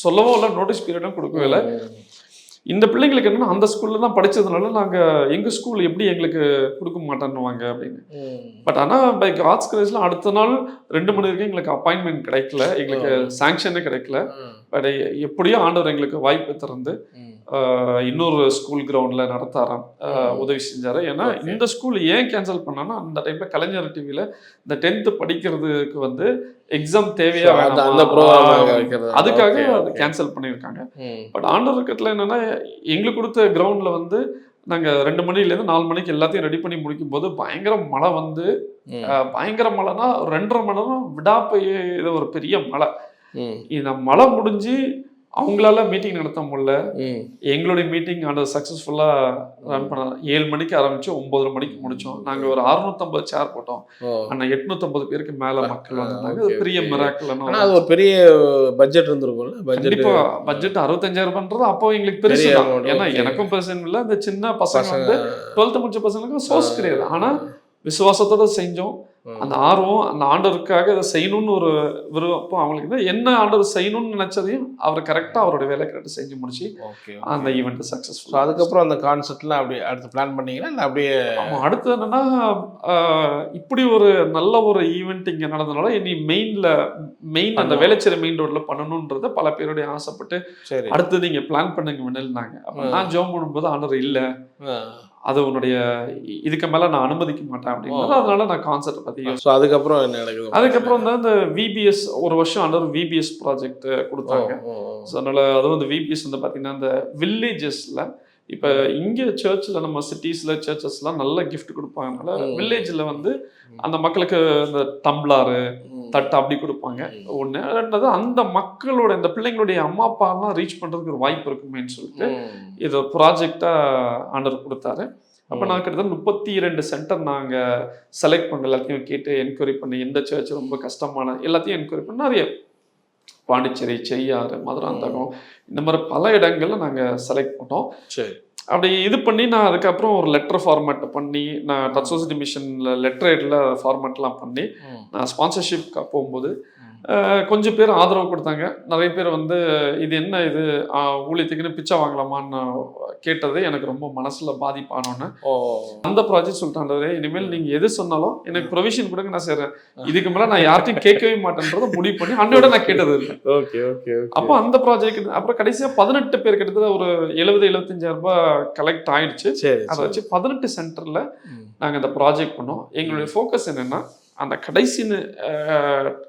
சொல்லவோ இல்லை, நோட்டீஸ் பீரியடும் கொடுக்கவே இல்லை. இந்த பிள்ளைங்களுக்கு என்னன்னா, அந்த ஸ்கூல்ல தான் படிச்சதுனால நாங்கள் எங்கள் ஸ்கூல் எப்படி எங்களுக்கு கொடுக்க மாட்டேன்னுவாங்க அப்படின்னு. பட் ஆனால் பை காட்ஸ் கிரேஸ்ல அடுத்த நாள் 2 மணி வரைக்கும் எங்களுக்கு அப்பாயின்மெண்ட் கிடைக்கல, எங்களுக்கு சாங்ஷனே கிடைக்கல. பட் எப்படியோ ஆண்டவர் எங்களுக்கு வாய்ப்பு திறந்து இன்னொரு ஸ்கூல் கிரவுண்டில் நடத்த உதவி செஞ்சார். ஏன்னா இந்த ஸ்கூல் ஏன் கேன்சல் பண்ணான்னா, அந்த டைமில் கலைஞர் டிவியில் இந்த 10th படிக்கிறதுக்கு வந்து எக்ஸாம் தேவையா, அதுக்காக அது கேன்சல் பண்ணியிருக்காங்க. பட் ஆண்டவர் இருக்கத்துல என்னன்னா, எங்களுக்கு கொடுத்த கிரவுண்டில் வந்து நாங்கள் 2 மணிலேருந்து 4 மணிக்கு எல்லாத்தையும் ரெடி பண்ணி முடிக்கும் போது பயங்கர மழை வந்து, பயங்கர மழைனா 2.5 மணி நேரம் விடா பெய்ய ஒரு பெரிய மழை. இந்த மழை முடிஞ்சு அவங்களால மீட்டிங் நடத்த முடியல. எங்களுடைய மீட்டிங் ஆண்டவர் சக்ஸஸ்ஃபுல்லாக ரன் பண்ண 7 மணிக்கு ஆரம்பிச்சு 9 மணிக்கு முடிச்சோம். நாங்கள் ஒரு 650 சேர் போட்டோம், ஆனால் 850 பேருக்கு மேலே மக்கள் வந்தாங்க. அது பெரிய மிராக்கிள். ஆனால் அது ஒரு பெரிய பட்ஜெட் இருந்திருக்கும்ல. கண்டிப்பாக பட்ஜெட் 65,000 ரூபான்றது அப்போ எங்களுக்கு பெருசு தான். ஏன்னா எனக்கும் பெருசு இல்லை, இந்த சின்ன பசங்க வந்து 12th முடிச்ச பசங்களுக்கு சோர்ஸ் கிடையாது. ஆனால் விசுவாசத்தோட செஞ்சோம். அந்த ஆர்வம், அந்த ஆண்டவருக்காக இதை செய்யணும்னு ஒரு விருப்பம் அவங்களுக்கு என்ன ஆண்டவர் செய்யணும்னு நினைச்சதையும் அவர் கரெக்டாக அவருடைய வேலை கரெக்டாக செஞ்சு முடிச்சு அந்த ஈவெண்ட் சக்ஸஸ்ஃபுல். அதுக்கப்புறம் அந்த கான்செப்ட்லாம் அப்படியே அடுத்து பிளான் பண்ணீங்கன்னா இல்லை அப்படியே? ஆமாம், அடுத்து என்னன்னா, இப்படி ஒரு நல்ல ஒரு ஈவெண்ட் இங்கே நடந்ததுனால இனி மெயின் அந்த வேலைச்சேரி மெயின் ரோட்ல பண்ணணுன்றத பல பேருடைய ஆசைப்பட்டு அடுத்து நீங்க பிளான் பண்ணுங்க வேண்டியிருந்தாங்க. அப்போ நான் ஜெபம் பண்ணும்போது ஆண்டவர் இல்லை, அது உன்னுடைய இதுக்கு மேல நான் அனுமதிக்க மாட்டேன் அப்படின்றது. அதனால நான் கான்செப்ட் பத்தி. அதுக்கப்புறம் என்ன நடக்குது? அதுக்கப்புறம் தான் இந்த விபிஎஸ் ஒரு வருஷம் ஆண்டவர் விபிஎஸ் ப்ராஜெக்ட் கொடுத்தாங்க. ஸோ அதனால அதுவும் இந்த விபிஎஸ் வந்து பார்த்தீங்கன்னா இந்த வில்லேஜஸ்ல இப்போ இங்கே சர்ச்சில் நம்ம சிட்டிஸில் சர்ச்சஸ்லாம் நல்ல கிஃப்ட் கொடுப்பாங்கனால வில்லேஜில் வந்து அந்த மக்களுக்கு இந்த டம்ளாரு தட்டு அப்படி கொடுப்பாங்க. ஒண்ணு. ரெண்டாவது அந்த மக்களோட இந்த பிள்ளைங்களுடைய அம்மா அப்பா எல்லாம் ரீச் பண்றதுக்கு ஒரு வாய்ப்பு இருக்குமேன்னு சொல்லிட்டு இது ப்ராஜெக்டா ஆண்டவர் கொடுத்தாரு. அப்ப நான் கிட்டத்தட்ட 32 சென்டர் நாங்க செலக்ட் பண்ண எல்லாத்தையும் கேட்டு என்கொயரி பண்ணி எந்த சர்ச் ரொம்ப கஷ்டமான எல்லாத்தையும் என்கொயரி பண்ணி நிறைய பாண்டிச்சேரி, செய்யாறு, மதுராந்தகம் இந்த மாதிரி பல இடங்கள்ல நாங்க செலக்ட் பண்ணோம். சரி. அப்படி இது பண்ணி நான் அதுக்கப்புறம் ஒரு லெட்டர் ஃபார்மேட் பண்ணி நான் டச் சொசைட்டி மிஷன்ல லெட்டர் ஹெட்ல ஃபார்மேட்லாம் பண்ணி நான் ஸ்பான்சர்ஷிப்க்கு போகும்போது கொஞ்சம் பேர் ஆதரவு கொடுத்தாங்க. நிறைய பேர் வந்து இது என்ன இது ஊழியத்துக்குன்னு பிச்சை வாங்கலாமான்னு கேட்டது எனக்கு ரொம்ப மனசுல பாதிப்பானோன்னு அந்த ப்ராஜெக்ட் சொல்லிட்டாண்டே, இனிமேல் நீங்க எது சொன்னாலும் எனக்கு ப்ரொவிஷன் கொடுங்க, நான் செய்றேன். இதுக்கு மேல நான் யார்ட்டையும் கேட்கவே மாட்டேன்றதை முடிவு பண்ணி அன்னையோட நான் கேட்டது இல்லை. அப்போ அந்த ப்ராஜெக்ட் அப்புறம் கடைசியா 18 பேர் கிட்டத்தட்ட ஒரு 70-75,000 ரூபாய் கலெக்ட் ஆயிடுச்சு. அதை வச்சு 18 சென்டர்ல நாங்க இந்த ப்ராஜெக்ட் பண்ணோம். எங்களுடைய ஃபோக்கஸ் என்னன்னா அந்த கடைசின்னு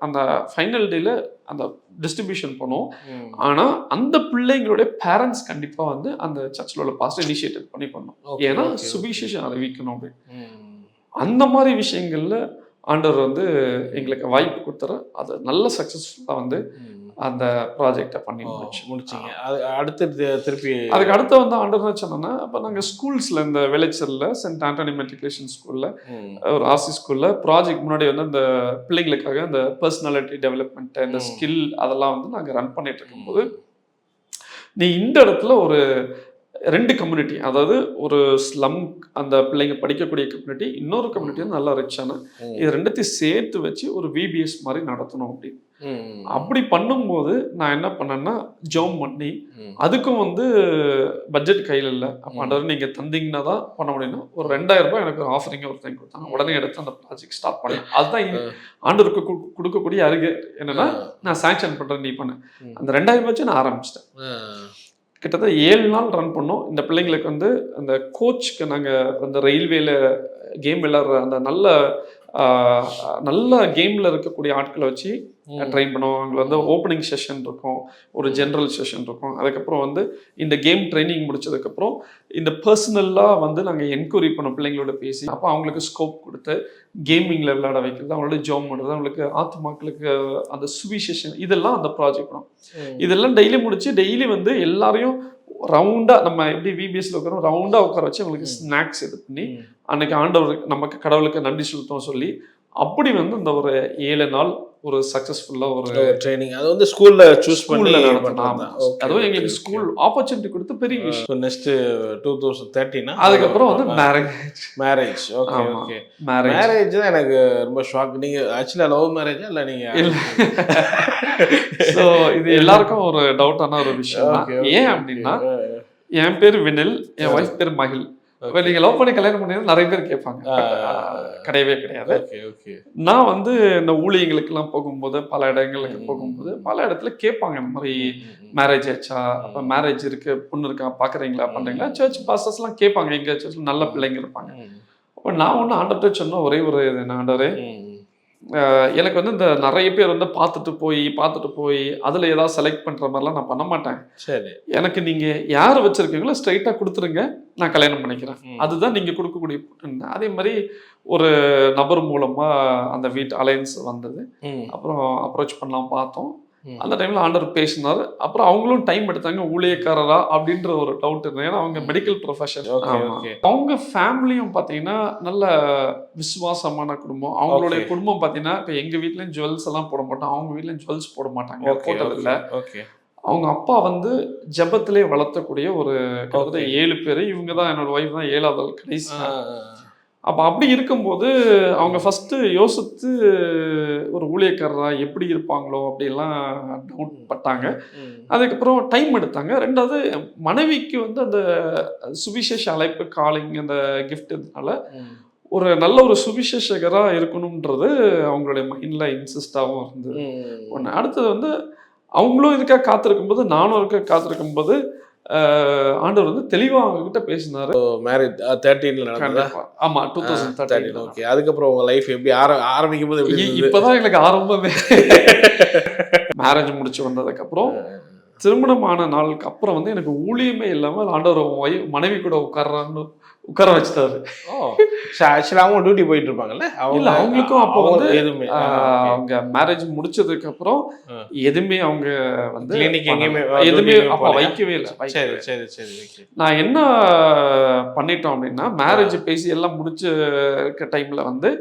அந்த ஃபைனல் டேல அந்த டிஸ்ட்ரிபியூஷன் பண்ணுவோம். ஆனா அந்த பிள்ளைங்களுடைய பேரண்ட்ஸ் கண்டிப்பா வந்து அந்த சர்ச்சில் உள்ள பாஸ்டர் இனிஷியேட்டிவ் பண்ணி பண்ணோம். ஏன்னா சுவிசேஷம் அறிவிக்கணும் அப்படின்னு. அந்த மாதிரி விஷயங்கள்ல ஆண்டவர் வந்து எங்களுக்கு வாய்ப்பு கொடுத்தாரு. அது நல்ல சக்சஸ்ஃபுல்லா வந்து அந்த ப்ராஜெக்டை பண்ணி முடிச்சிங்க. அது அடுத்து திருப்பி அதுக்கு அடுத்து வந்து ஆண்டவர் சொன்னோன்னா, அப்போ நாங்கள் ஸ்கூல்ஸில் இந்த விளைச்சலில் சென்ட் ஆண்டனி மெட்ரிகுலேஷன் ஸ்கூலில் ஒரு ஆர்சி ஸ்கூலில் ப்ராஜெக்ட் முன்னாடி வந்து அந்த பிள்ளைங்களுக்காக அந்த பர்சனாலிட்டி டெவலப்மெண்ட் இந்த ஸ்கில் அதெல்லாம் வந்து நாங்கள் ரன் பண்ணிட்டு இருக்கும்போது நீ இந்த இடத்துல ஒரு 2 கம்யூனிட்டி, அதாவது ஒரு ஸ்லம் அந்த பிள்ளைங்க படிக்கக்கூடிய கம்யூனிட்டி, இன்னொரு கம்யூனிட்டி வந்து நல்லா ரிச்சான, இது ரெண்டத்தையும் சேர்த்து வச்சு ஒரு VBS மாதிரி நடத்தணும் அப்படின்னு. அப்படி பண்ணும்போது நான் என்ன பண்ணேன்னா ஜோம் பண்ணி அதுக்கும் வந்து பட்ஜெட் கையில் இல்லை. அப்போ ஆண்டவர் நீங்க தந்தீங்கன்னா தான் பண்ண முடியும்னா ஒரு 2000 ரூபாய் எனக்கு ஒரு ஆஃபரிங் ஒருத்தங்க கொடுத்தாங்க. உடனே எடுத்து அந்த ப்ராஜெக்ட் ஸ்டார்ட் பண்ணேன். அதுதான் ஆண்டவருக்கு கொடுக்கக்கூடிய அருகே என்னன்னா நான் சாங்ஷன் பண்றேன் நீ பண்ணேன். அந்த 2000 வச்சு நான் ஆரம்பிச்சிட்டேன். கிட்டத்தட்ட 7 நாள் ரன் பண்ணோம். இந்த பிள்ளைங்களுக்கு வந்து அந்த கோச்சுக்கு நாங்கள் அந்த ரயில்வேல கேம் விளையாடுற அந்த நல்ல கேம்ல இருக்கக்கூடிய ஆட்களை வச்சு ட்ரெயின் பண்ணுவோம். அங்கே வந்து ஓப்பனிங் செஷன் இருக்கும், ஒரு ஜென்ரல் செஷன் இருக்கும். அதுக்கப்புறம் வந்து இந்த கேம் ட்ரைனிங் முடிச்சதுக்கப்புறம் இந்த பர்சனலாக வந்து நாங்கள் என்கொயரி பண்ணோம் பிள்ளைங்களோட பேசி. அப்போ அவங்களுக்கு ஸ்கோப் கொடுத்து கேமிங்கில் விளையாட வைக்கிறது, அவங்களோட ஜாப் பண்ணுறது, அவங்களுக்கு ஆத்மாக்களுக்கு அந்த சுவிசேஷன் இதெல்லாம் அந்த ப்ராஜெக்ட் பண்ணும். இதெல்லாம் டெய்லி முடிச்சு டெய்லி வந்து எல்லாரையும் ரவுண்டாக நம்ம எப்படி VBSல உட்காரோம் ரவுண்டாக உட்கார வச்சு அவங்களுக்கு ஸ்நாக்ஸ் இது பண்ணி அன்னைக்கு ஆண்டவர் நமக்கு கடவுளுக்கு நன்றி செலுத்தோம் சொல்லி அப்படி வந்து இந்த ஒரு 7 நாள் ஒரு சக்சஸ்ஃபுல்லா ஒரு ட்ரைனிங் அது வந்து ஸ்கூல்ல சூஸ் பண்ணி நடத்தலாம். அதுவும் எங்களுக்கு ஸ்கூல் ஆப்பர்ச்சுனிட்டி கொடுத்து பெரிய விஷயம். நெக்ஸ்ட் 2013 அதுக்கப்புறம் வந்து மேரேஜ். Okay okay. மேரேஜ் தான் எனக்கு ரொம்ப ஷாக். நீங்க ஆக்சுவலா லவ் மேரேஜா இல்ல நீங்க? சோ இது எல்லாருக்கும் ஒரு டவுட்டான ஒரு விஷயம் தான். ஏன் அப்படின்னா என் பேர் வினில், என் வைஃப் பேர் மகிழ். நீங்க லவ் பண்ணி கல்யாணம் பண்ணி நிறைய பேர் கேட்பாங்க. கிடையவே கிடையாது. நான் வந்து இந்த ஊழியங்களுக்கு எல்லாம் போகும்போது பல இடங்களுக்கு போகும்போது பல இடத்துல கேட்பாங்க இந்த மாதிரி மேரேஜ் ஆச்சா, அப்ப மேரேஜ் இருக்கு, பொண்ணு இருக்கா, பாக்குறீங்களா, பண்றீங்களா, சர்ச் பாஸ்டர்ஸ் எல்லாம் கேட்பாங்க. எங்க சர்ச்ல நல்ல பிள்ளைங்க இருப்பாங்க. அப்ப நான் ஒண்ணு ஆண்டவர்கிட்ட சொன்ன ஒரே ஒரு ஆண்டவரே எனக்கு வந்து இந்த நிறைய பேர் வந்து பார்த்துட்டு போய் அதுல ஏதாவது செலக்ட் பண்ற மாதிரிலாம் நான் பண்ண மாட்டேன். சரி, எனக்கு நீங்க யார் வச்சிருக்கீங்களோ ஸ்ட்ரைட்டா கொடுத்துருங்க, நான் கல்யாணம் பண்ணிக்கிறேன். அதுதான் நீங்க கொடுக்கக்கூடிய. அதே மாதிரி ஒரு நபர் மூலமா அந்த வீட்டு அலையன்ஸ் வந்தது. அப்புறம் அப்ரோச் பண்ணலாம் பார்த்தோம். அந்த டைம்ல ஆண்டவர் பேசினாரு. அப்புறம் அவங்களும் டைம் எடுத்தாங்க, ஊழியக்காரரா அப்படின்ற ஒரு டவுட் இருந்தது. ஏன்னா அவங்க மெடிக்கல் ப்ரொஃபஷன். அவங்க ஃபேமிலியும் பாத்தீங்கன்னா நல்ல விசுவாசமான குடும்பம். அவங்களுடைய குடும்பம் பாத்தீங்கன்னா இப்ப எங்க வீட்லயும் ஜுவல்ஸ் எல்லாம் போட மாட்டோம், அவங்க வீட்லயும் ஜுவல்ஸ் போட மாட்டாங்க, போட்டதில்ல. அவங்க அப்பா வந்து ஜெபத்திலே வளர்த்தக்கூடிய ஒரு 7 பேரு. இவங்க தான் என்னோட ஒய்ஃப் தான் 7வது கடைசி. அப்போ அப்படி இருக்கும்போது அவங்க ஃபஸ்ட்டு யோசித்து ஒரு ஊழியக்காரரா எப்படி இருப்பாங்களோ அப்படிலாம் டவுட் பட்டாங்க. அதுக்கப்புறம் டைம் எடுத்தாங்க. ரெண்டாவது மனைவிக்கு வந்து அந்த சுவிசேஷ அழைப்பு காலிங் அந்த கிஃப்ட் இதனால ஒரு நல்ல ஒரு சுவிசேஷகராக இருக்கணுன்றது அவங்களுடைய மைண்டில் இன்சிஸ்டாகவும் இருந்தது. ஒன்று. அடுத்தது வந்து அவங்களும் இதுக்காக காத்திருக்கும்போது நானும் இருக்க காத்திருக்கும்போது ஆண்டவர் வந்து தெளிவா அவங்க கிட்ட பேசினாரு. மேரேஜ் 13ல நடந்ததா? ஆமா, 2013. ஓகே. அதுக்கப்புறம் உங்க லைஃப் எப்படி ஆரம்பிக்கும் போது எப்படி? இப்பதான் எனக்கு ஆரம்பமே. மேரேஜ் முடிச்சு வந்ததுக்கு அப்புறம் திருமணமான நாளுக்கு அப்புறம் வந்து எனக்கு ஊழியமே இல்லாமல் ஆண்டவர் மனைவி கூட உட்கார வச்சுட்டாரு. ஆக்சுவலா அவங்க டியூட்டி போயிட்டு இருப்பாங்கல்ல, இல்ல அவங்களுக்கும் அப்போ வந்து எதுவுமே அவங்க மேரேஜ் முடிச்சதுக்கு அப்புறம் எதுவுமே அவங்க வந்து கிளினிக் எங்கேயுமே எதுவுமே அப்ப வைக்கவே இல்லை. சரி சரி சரி ஓகே. நான் என்ன பண்ணிட்டோம் அப்படின்னா, மேரேஜ் பேசி எல்லாம் முடிச்ச இருக்க டைம்ல வந்து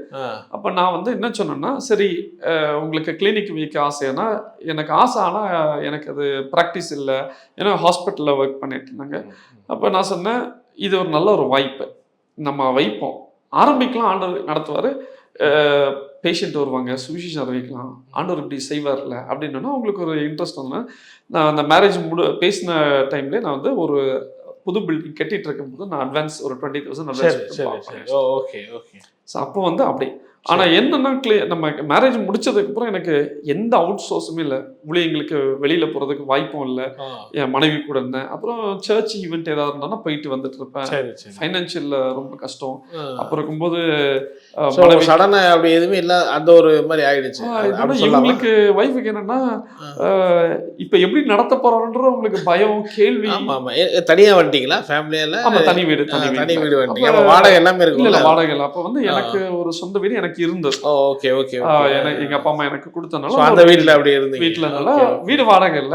அப்ப நான் வந்து என்ன சொன்னேன்னா, சரி உங்களுக்கு கிளினிக் வைக்க ஆசைன்னா எனக்கு ஆசை, ஆனா எனக்கு அது ப்ராக்டிஸ் இல்லை, ஏன்னா ஹாஸ்பிட்டல்ல ஒர்க் பண்ணிட்டு இருந்தாங்க. அப்ப நான் சொன்னேன், இது ஒரு நல்ல ஒரு வாய்ப்பு, நம்ம வைப்போம், ஆரம்பிக்கலாம், ஆண்டவர் நடத்துவார், பேஷண்ட் வருவாங்க, சுவிசேஷம் அறிவிக்கலாம், ஆண்டவர் இப்படி செய்வார்ல அப்படின்னா அவங்களுக்கு ஒரு இன்ட்ரெஸ்ட் வந்து. நான் அந்த மேரேஜ் பேசின டைம்லேயே நான் வந்து ஒரு புது பில்டிங் கட்டிட்டு இருக்கும்போது நான் அட்வான்ஸ் ஒரு 20,000 அட்வான்ஸ். Okay okay. ஸோ அப்போ வந்து அப்படி. ஆனால் என்னன்னா நம்ம மேரேஜ் முடிச்சதுக்கு அப்புறம் எனக்கு எந்த அவுட் சோர்ஸுமே இல்லை, ஊழியங்களுக்கு வெளியில போறதுக்கு வாய்ப்பும் இல்லை, என் மனைவி கூட இருந்தேன். அப்புறம் சர்ச் ஈவெண்ட் ஏதாவது இருந்தாலும் போயிட்டு வந்துட்டு இருப்பேன். ஃபைனான்சியல்ல ரொம்ப கஷ்டம். அப்புறம் இருக்கும்போது சடனா அப்படி எதுவுமே இல்லை, அந்த ஒரு மாதிரி ஆயிடுச்சு. இவங்களுக்கு வைஃபுக்கு என்னன்னா இப்ப எப்படி நடத்த போறோம்ன்ற உங்களுக்கு பயம், கேள்வி. தனியா வந்துட்டீங்களா ஃபேமிலியில? ஆமா, தனி வீடு வந்துட்டீங்க. வாடகை எல்லாமே இருக்கு? இல்ல வாடகை இல்லை. அப்ப வந்து எனக்கு ஒரு சொந்த வீடு எனக்கு இருந்தது. Okay okay. எங்க அப்பா அம்மா எனக்கு கொடுத்தனால அந்த வீட்ல அப்படி இருந்தீங்க. வீட்லனால வீடு வாடகை இல்ல,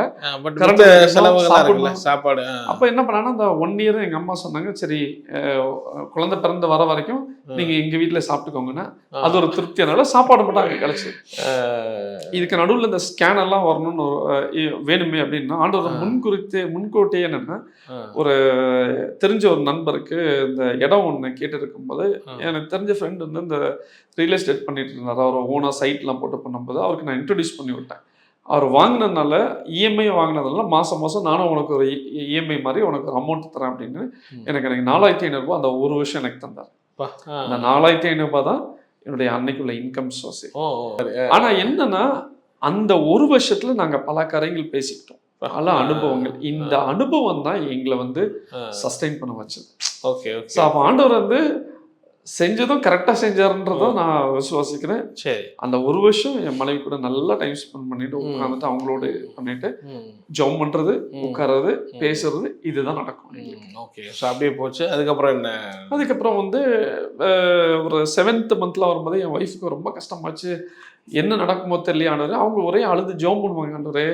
கரண்ட் செலவுகள், சாப்பாடு. அப்ப என்ன பண்ணாங்கன்னா அந்த 1 இயர் எங்க அம்மா சொன்னாங்க, சரி குழந்தை பிறந்து வர வரைக்கும் நீங்க எங்க வீட்டுல சாப்பிட்டுக்கோங்கன்னா அது ஒரு திருப்தியானால சாப்பாடு மட்டும் அங்க கிடைச்சு. இதுக்கு நடுவில் இந்த ஸ்கேன் எல்லாம் வரணும்னு வேணுமே அப்படின்னா ஆண்டவர் முன்கூட்டியே என்னன்னா, ஒரு தெரிஞ்ச ஒரு நண்பருக்கு இந்த இடம் ஒன்று கேட்டு இருக்கும்போது எனக்கு தெரிஞ்ச ஃப்ரெண்ட் வந்து இந்த ரியல் எஸ்டேட் பண்ணிட்டு இருந்தார். அவர் ஓனா சைட்லாம் போட்டு பண்ணும்போது அவருக்கு நான் இன்ட்ரடியூஸ் பண்ணி விட்டேன். அவர் வாங்கினதுனால இஎம்ஐ வாங்கினதுனால மாதம் நானும் உனக்கு ஒரு இஎம்ஐ மாதிரி உனக்கு ஒரு அமௌண்ட் தரேன் அப்படின்னு எனக்கு 4,500 ரூபாய் அந்த ஒரு வருஷம் எனக்கு தந்தார். அந்த 4,500 ரூபாய் தான் என்னுடைய அன்னைக்குள்ள இன்கம் சோர்ஸ். ஆனா என்னன்னா அந்த ஒரு வருஷத்துல நாங்க பல காரியங்கள் பேசிக்கிட்டோம், பல அனுபவங்கள். இந்த அனுபவம் தான் எங்களை வந்து சஸ்டைன் பண்ண வச்சது. ஓகே. அப்ப ஆண்டவர் வந்து செஞ்சதும் கரெக்டா செஞ்சாருன்றதும் நான் விசுவாசிக்கிறேன். சரி, அந்த ஒரு வருஷம் என் மனைவி கூட நல்லா டைம் ஸ்பெண்ட் பண்ணிட்டு உட்காந்துட்டு அவங்களோட பண்ணிட்டு ஜாப் பண்றது, உட்கார்றது, பேசுறது, இதுதான் நடக்கும். ஓகே. ஸோ அப்படியே போச்சு. அதுக்கப்புறம் என்ன? அதுக்கப்புறம் வந்து ஒரு 7th மந்த்ல வரும்போது என் ஒய்ஃபுக்கு ரொம்ப கஷ்டமாச்சு. என்ன நடக்குமோ தெரியலையானது. அவங்க ஒரே அழுது ஜாப் பண்ணுவாங்க, ஆண்டவரே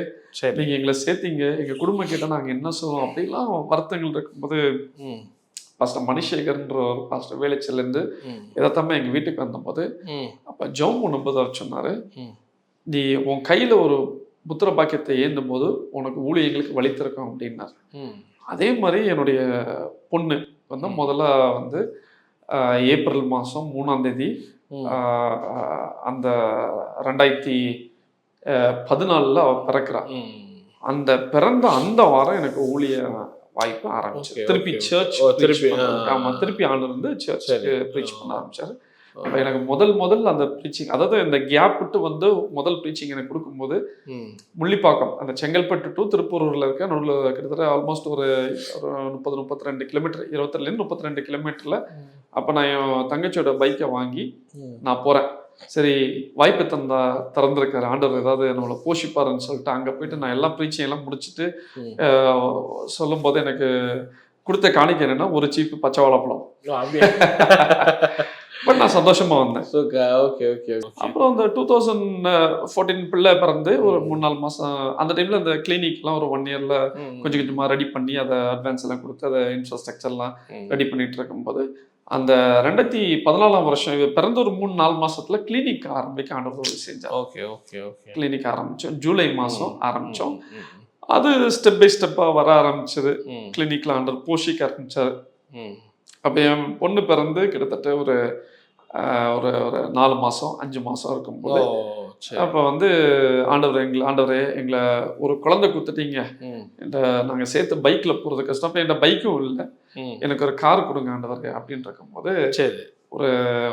நீங்க எங்களை சேர்த்தீங்க, எங்க குடும்பம் கேட்டா நாங்க என்ன சொல்லுவோம் அப்படிலாம் வருத்தங்கள் இருக்கும்போது பாஸ்டர் மணிசேகர்ன்ற ஒரு பாஸ்டர் வேலைச்சிலேருந்து எதாத்தமா எங்கள் வீட்டுக்கு வந்தபோது அப்போ ஜெபம் பண்ணும்போது அவர் சொன்னார், நீ உன் கையில் ஒரு புத்திர பாக்கியத்தை ஏந்தும் போது உனக்கு ஊழியர்களுக்கு வழி திறக்கும் அப்படின்னார். அதே மாதிரி என்னுடைய பொண்ணு வந்து முதல்ல வந்து ஏப்ரல் மாதம் 3ஆம் தேதி அந்த 2014 அவள் பிறக்கிறாள். அந்த பிறந்த அந்த வாரம் எனக்கு ஊழிய வாய்ப்பு ஆரம்பிச்சு. திருப்பி சர்ச் திருப்பி ஆண்டு வந்து சர்ச்சுக்கு ப்ரீச் பண்ண ஆரம்பிச்சாரு. எனக்கு முதல் அந்த ப்ரீச்சிங், அதாவது இந்த கேப் விட்டு வந்து முதல் ப்ரீச்சிங் எனக்கு கொடுக்கும்போது முள்ளிப்பாக்கம் அந்த செங்கல்பட்டு டு திருப்பூரூர்ல இருக்க நடுவில் கிட்டத்தட்ட ஆல்மோஸ்ட் ஒரு 30-32 கிலோமீட்டர், 22-32 கிலோமீட்டர்ல. அப்ப நான் என் தங்கச்சியோட பைக்கை வாங்கி நான் போறேன். சரி, வாய்ப்பு திறந்திருக்காரு ஆண்டவர், ஏதாவது நம்மளை போஷிப்பாருன்னு சொல்லிட்டு அங்கே போயிட்டு நான் எல்லாம் ப்ரீச்சிங் எல்லாம் முடிச்சுட்டு சொல்லும் போது எனக்கு கொடுத்த காணிக்கை என்னன்னா ஒரு சீப்பு பச்சை வாழைப்பழம். பட் நான் சந்தோஷமா வந்தேன். அப்புறம் அந்த 2014 பிள்ளை பிறந்து ஒரு 3-4 மாசம் அந்த டைம்ல அந்த கிளினிக்லாம் ஒரு 1 இயர்ல கொஞ்சம் கொஞ்சமா ரெடி பண்ணி அதை அட்வான்ஸ் எல்லாம் கொடுத்து அதை இன்ஃப்ராஸ்ட்ரக்சர்லாம் ரெடி பண்ணிட்டு இருக்கும்போது அந்த 2014 வருஷம் பிறந்த ஒரு 3-4 மாசத்துல கிளினிக் ஆரம்பிக்க ஆண்டவர் செஞ்சார். கிளினிக் ஆரம்பிச்சோம், ஜூலை மாசம் ஆரம்பிச்சோம். அது ஸ்டெப் பை ஸ்டெப்பா வர ஆரம்பிச்சது. கிளினிக்ல ஆண்டவர் போஷிக்க ஆரம்பிச்சாரு. அப்ப என் பொண்ணு பிறந்து கிட்டத்தட்ட ஒரு 4 மாசம் 5 மாசம் இருக்கும்போது அப்ப வந்து ஆண்டவரே எங்களை ஒரு குழந்தை கொடுத்துட்டீங்க, நாங்க சேர்த்து பைக்ல போறது கஷ்டம், அப்ப என் பைக்கும் இல்லை, எனக்கு ஒரு கார் கொடுங்க ஆண்டவரே அப்படின்னு இருக்கும்போது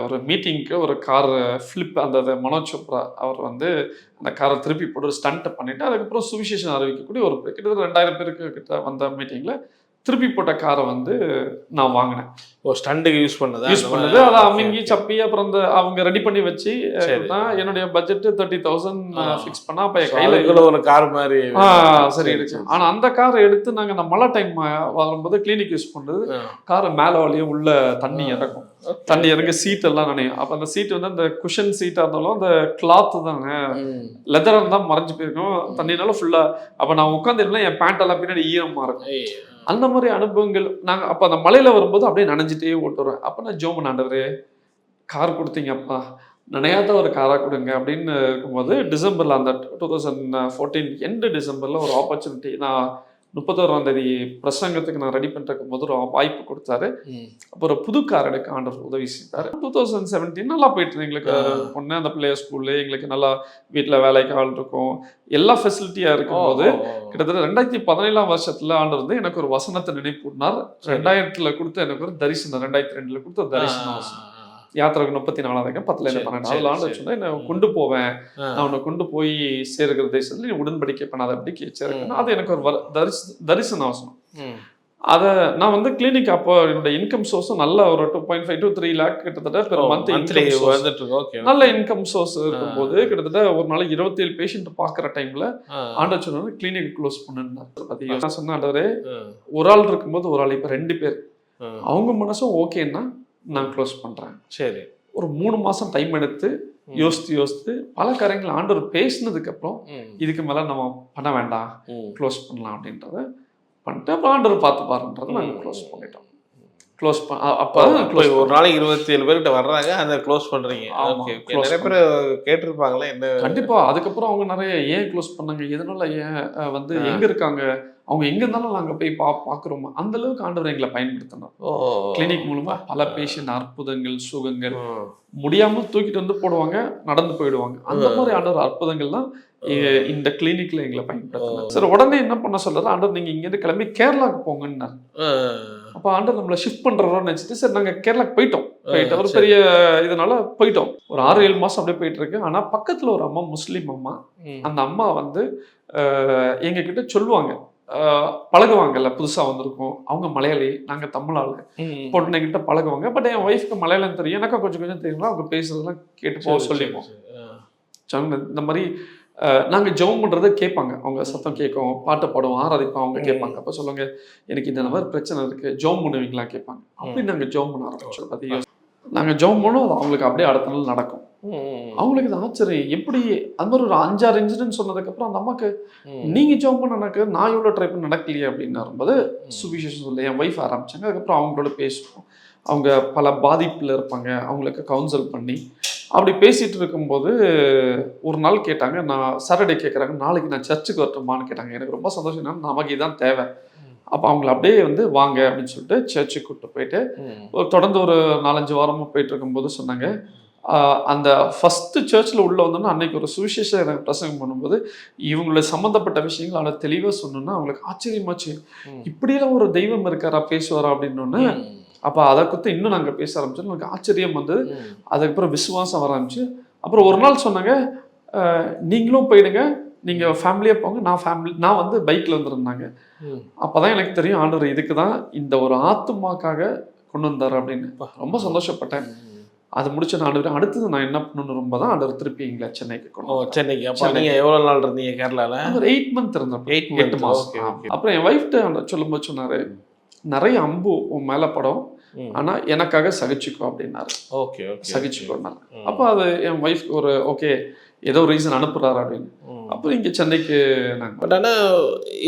ஒரு மீட்டிங்க்கு ஒரு கார் ஃபிளிப், அந்த மனோஜ் சோப்ரா அவர் வந்து அந்த காரை திருப்பி போட்டு ஒரு ஸ்டண்ட் பண்ணிட்டு அதுக்கப்புறம் சுவிசேஷன் அறிவிக்கக்கூடிய ஒரு கிட்டத்தட்ட 2000 பேருக்கு கிட்ட வந்த மீட்டிங்ல திருப்பி போட்ட காரை வந்து நான் வாங்கினேன். ஸ்டண்டுக்கு யூஸ் பண்ணது அதை அமிங்கி சப்பி அப்புறம் அவங்க ரெடி பண்ணி வச்சு தான் என்னுடைய பட்ஜெட் 30,000 ஃபிக்ஸ் பண்ணா அப்ப கையில ஒரு கார் மாதிரி சரி இருக்கு. ஆனா அந்த காரை எடுத்து நாங்க இந்த மழை டைம் வரும்போது கிளினிக் யூஸ் பண்றது காரை மேல வழியும் உள்ள தண்ணி இறக்கும். தண்ணி இறங்க சீட் எல்லாம் நினையும். அப்ப அந்த சீட் வந்து அந்த குஷன் சீட்டா இருந்தாலும் அந்த கிளாத் தாங்க லெதர் தான் மறைஞ்சு போயிருக்கும் தண்ணினால ஃபுல்லா. அப்ப நான் உட்காந்துருந்தேன் என் பேண்ட் எல்லாம் பின்னாடி ஈரமா இருக்கும். அந்த மாதிரி அனுபவங்கள் நாங்கள் அப்போ அந்த மலையில வரும்போது அப்படியே நனைஞ்சிட்டே ஓட்டுறேன். அப்போ நான் ஜோமன் ஆண்டவரே கார் கொடுத்தீங்கப்பா, நினையாத ஒரு காராக கொடுங்க அப்படின்னு இருக்கும்போது டிசம்பரில் அந்த 2014 எண்டு டிசம்பரில் ஒரு ஆப்பர்ச்சுனிட்டி. நான் 31ஆம் தேதி பிரசங்கத்துக்கு நான் ரெடி பண்ணிருக்கும் போது ஒரு வாய்ப்பு கொடுத்தாரு. அப்போ ஒரு புது கார் எடுக்க ஆண்டவர் உதவி செய்தார். 2017 நல்லா போயிட்டு எங்களுக்கு பொண்ணு அந்த பிள்ளைய ஸ்கூல்ல எங்களுக்கு நல்லா வீட்டில் வேலைக்கு ஆள் இருக்கும், எல்லா ஃபெசிலிட்டியா இருக்கும்போது கிட்டத்தட்ட 2017ஆம் வருஷத்துல ஆண்டு வந்து எனக்கு ஒரு வசனத்தை நினைப்பூட்டினார். 2000 கொடுத்த எனக்கு ஒரு தரிசனம், 2002 கொடுத்த தரிசனம் வசனம். யாத்திரைக்கு 34 10 ஆண்டு சொன்னா என்ன கொண்டு போவேன், நான் உன்னை கொண்டு போய் சேருகிற தேசத்துல நீ உடன்படிக்கை பண்ணாதபடிக்கு சேருக்கணும். அது எனக்கு ஒரு தரிசன அவசரம். அதை நான் வந்து கிளினிக் அப்போ என்னோட இன்கம் சோர்ஸும் நல்ல ஒரு 2.5 to 3 lakh கிட்டத்தட்ட நல்ல இன்கம் சோர்ஸ் இருக்கும்போது கிட்டத்தட்ட ஒரு நாளைக்கு 27 பேஷண்ட் பாக்குற டைம்ல ஆண்டவர் சொன்னாரு கிளினிக் க்ளோஸ் பண்ணுன்னு. நான் சொன்ன ஆண்டவரே ஒரு ஆள் இருக்கும்போது ஒரு ஆள் இப்ப 2 பேர் அவங்க மனசும் ஓகேன்னா நான் க்ளோஸ் பண்றேன். சரி, ஒரு 3 மாசம் டைம் எடுத்து யோசித்து பல காரியங்கள் ஆண்டவர் பேசினதுக்கு அப்புறம் இதுக்கு மேல நம்ம பண்ண வேண்டாம், க்ளோஸ் பண்ணலாம் அப்படின்றத பண்ணிட்டு அப்புறம் ஆண்டவர் பார்த்து பாருன்றதை நாங்கள் க்ளோஸ் பண்ணிட்டோம். க்ளோஸ் அப்போ ஒரு நாளைக்கு 27 பேர்கிட்ட வர்றாங்க, அதை க்ளோஸ் பண்றீங்க. நிறைய பேர் கேட்டிருப்பாங்களே என்ன. கண்டிப்பா. அதுக்கப்புறம் அவங்க நிறைய ஏன் க்ளோஸ் பண்ணாங்க, எதனால ஏன் வந்து எங்க இருக்காங்க, அவங்க எங்க இருந்தாலும் நாங்க போய் பாக்குறோம். அந்த அளவுக்கு ஆண்டவர் எங்களை பயன்படுத்தணும். கிளினிக் மூலமா பல பேஷண்ட் அற்புதங்கள் சுகங்கள் முடியாம தூக்கிட்டு வந்து போடுவாங்க, நடந்து போயிடுவாங்க. அந்த மாதிரி ஆண்டவர் அற்புதங்கள் தான் இந்த கிளினிக்ல எங்களை பயன்படுத்தணும். சரி, உடனே என்ன பண்ண சொல்றாரு ஆண்டவர், நீங்க இங்க இருந்து கிளம்பி கேரளாக்கு போங்கன்னாரு. அப்ப ஆண்டவர் நம்மளை ஷிஃப்ட் பண்றோம்னு நினைச்சிட்டு சரி நாங்க கேரளாக்கு போயிட்டோம். ஒரு பெரிய இதனால போயிட்டோம். ஒரு 6-7 மாசம் அப்படியே போயிட்டு இருக்கு. ஆனா பக்கத்துல ஒரு அம்மா, முஸ்லீம் அம்மா, அந்த அம்மா வந்து எங்க கிட்ட சொல்லுவாங்க, பழகுவாங்கல்ல, புதுசா வந்திருக்கோம், அவங்க மலையாளி, நாங்க தமிழாளு, பொண்ணு கிட்ட பழகுவாங்க. பட் என் ஒய்ஃப்க்கு மலையாளம் தெரியும், எனக்கும் கொஞ்சம் தெரியுங்களா, அவங்க பேசுறதெல்லாம் கேட்டு சொல்லிப்போம். இந்த மாதிரி நாங்க ஜெபம் பண்றதை கேட்பாங்க, அவங்க சத்தம் கேட்கும், பாட்டு பாடுவோம், ஆராதிப்போம், அவங்க கேட்பாங்க. அப்ப சொல்லுவாங்க எனக்கு இந்த மாதிரி பிரச்சனை இருக்கு, ஜெபம் பண்ணுவீங்களா கேட்பாங்க. அப்படி நாங்க ஜெபம் பண்ண ஆரம்பிச்சோம். பார்த்தீங்க, நாங்க ஜெபம் பண்ணோம், அது அவங்களுக்கு அப்படியே அடுத்த நாள் நடக்கும். அவங்களுக்கு இது ஆச்சரியம், எப்படி அந்த மாதிரி ஒரு 5-6 இன்சிடென்ட் சொன்னதுக்கு அப்புறம் அந்த அம்மாக்கு நீங்க ஜெபம் பண்ண எனக்கு நான் எவ்வளவு ட்ரை பண்ண நடக்கலையே அப்படின்னு வரும்போது சுவிசேஷம் சொல்ல என் ஒய்ஃப் ஆரம்பிச்சாங்க. அதுக்கப்புறம் அவங்களோட பேசுவோம். அவங்க பல பாதிப்புல இருப்பாங்க, அவங்களுக்கு கவுன்சில் பண்ணி அப்படி பேசிட்டு இருக்கும்போது ஒரு நாள் கேட்டாங்க, நான் சாட்டர்டே கேட்குறாங்க, நாளைக்கு நான் சர்ச்சுக்கு வரட்டுமான்னு கேட்டாங்க. எனக்கு ரொம்ப சந்தோஷம், நமக்கு இதான் தேவை. அப்போ அவங்கள அப்படியே வந்து வாங்க அப்படின்னு சொல்லிட்டு சர்ச்சுக்கு கூப்பிட்டு போயிட்டு தொடர்ந்து ஒரு 4-5 வாரமாக போயிட்டு இருக்கும்போது சொன்னாங்க, அந்த ஃபர்ஸ்ட் சர்ச்சில் உள்ள வந்தோம்னா அன்னைக்கு ஒரு சுவிசேஷம் எனக்கு பிரசங்கம் பண்ணும்போது இவங்களோட சம்மந்தப்பட்ட விஷயங்கள் அதை தெளிவாக சொன்னோன்னா அவங்களுக்கு ஆச்சரியமாச்சு, இப்படியெல்லாம் ஒரு தெய்வம் இருக்காரா, பேசுவாரா அப்படின்னு. அப்போ அதை குறித்து இன்னும் நாங்கள் பேச ஆரம்பிச்சோம். எனக்கு ஆச்சரியம் வந்து அதுக்கப்புறம் விசுவாசம் வர ஆரம்பிச்சு. அப்புறம் ஒரு நாள் சொன்னாங்க, நீங்களும் போயிடுங்க, நீங்கள் ஃபேமிலியாக போங்க, நான் வந்து பைக்கில் வந்துருந்தாங்க. அப்போ தான் எனக்கு தெரியும் ஆண்டவர் இதுக்கு தான் இந்த ஒரு ஆத்துமாக்காக கொண்டு வந்தார் அப்படின்னு. ரொம்ப சந்தோஷப்பட்டேன். அது முடிச்ச ஆண்டவர் அடுத்தது நான் என்ன பண்ணணும் ரொம்ப தான் ஆண்டவர் திருப்பி எங்களை சென்னைக்கு கொண்டு. சென்னைக்கு அப்போ நீங்கள் எவ்வளோ நாள் இருந்தீங்க கேரளாவில்? ஒரு 8 month இருந்தேன். 8 மாதம். அப்புறம் என் ஒய்ஃப்ட்ட சொல்லும்போது சொன்னார், நிறைய அம்பு உன் மேலே படம், ஆனா எனக்காக சகிச்சுக்கோ அப்படின்னாரு. ஓகே, சகிச்சுக்கோன்னாரு. அப்போ அது என் ஒய்ஃப் ஒரு ஓகே, ஏதோ ரீசன் அனுப்புறாரு அப்படின்னு. அப்புறம் இங்கே சென்னைக்கு நாங்கள். பட் ஆனால்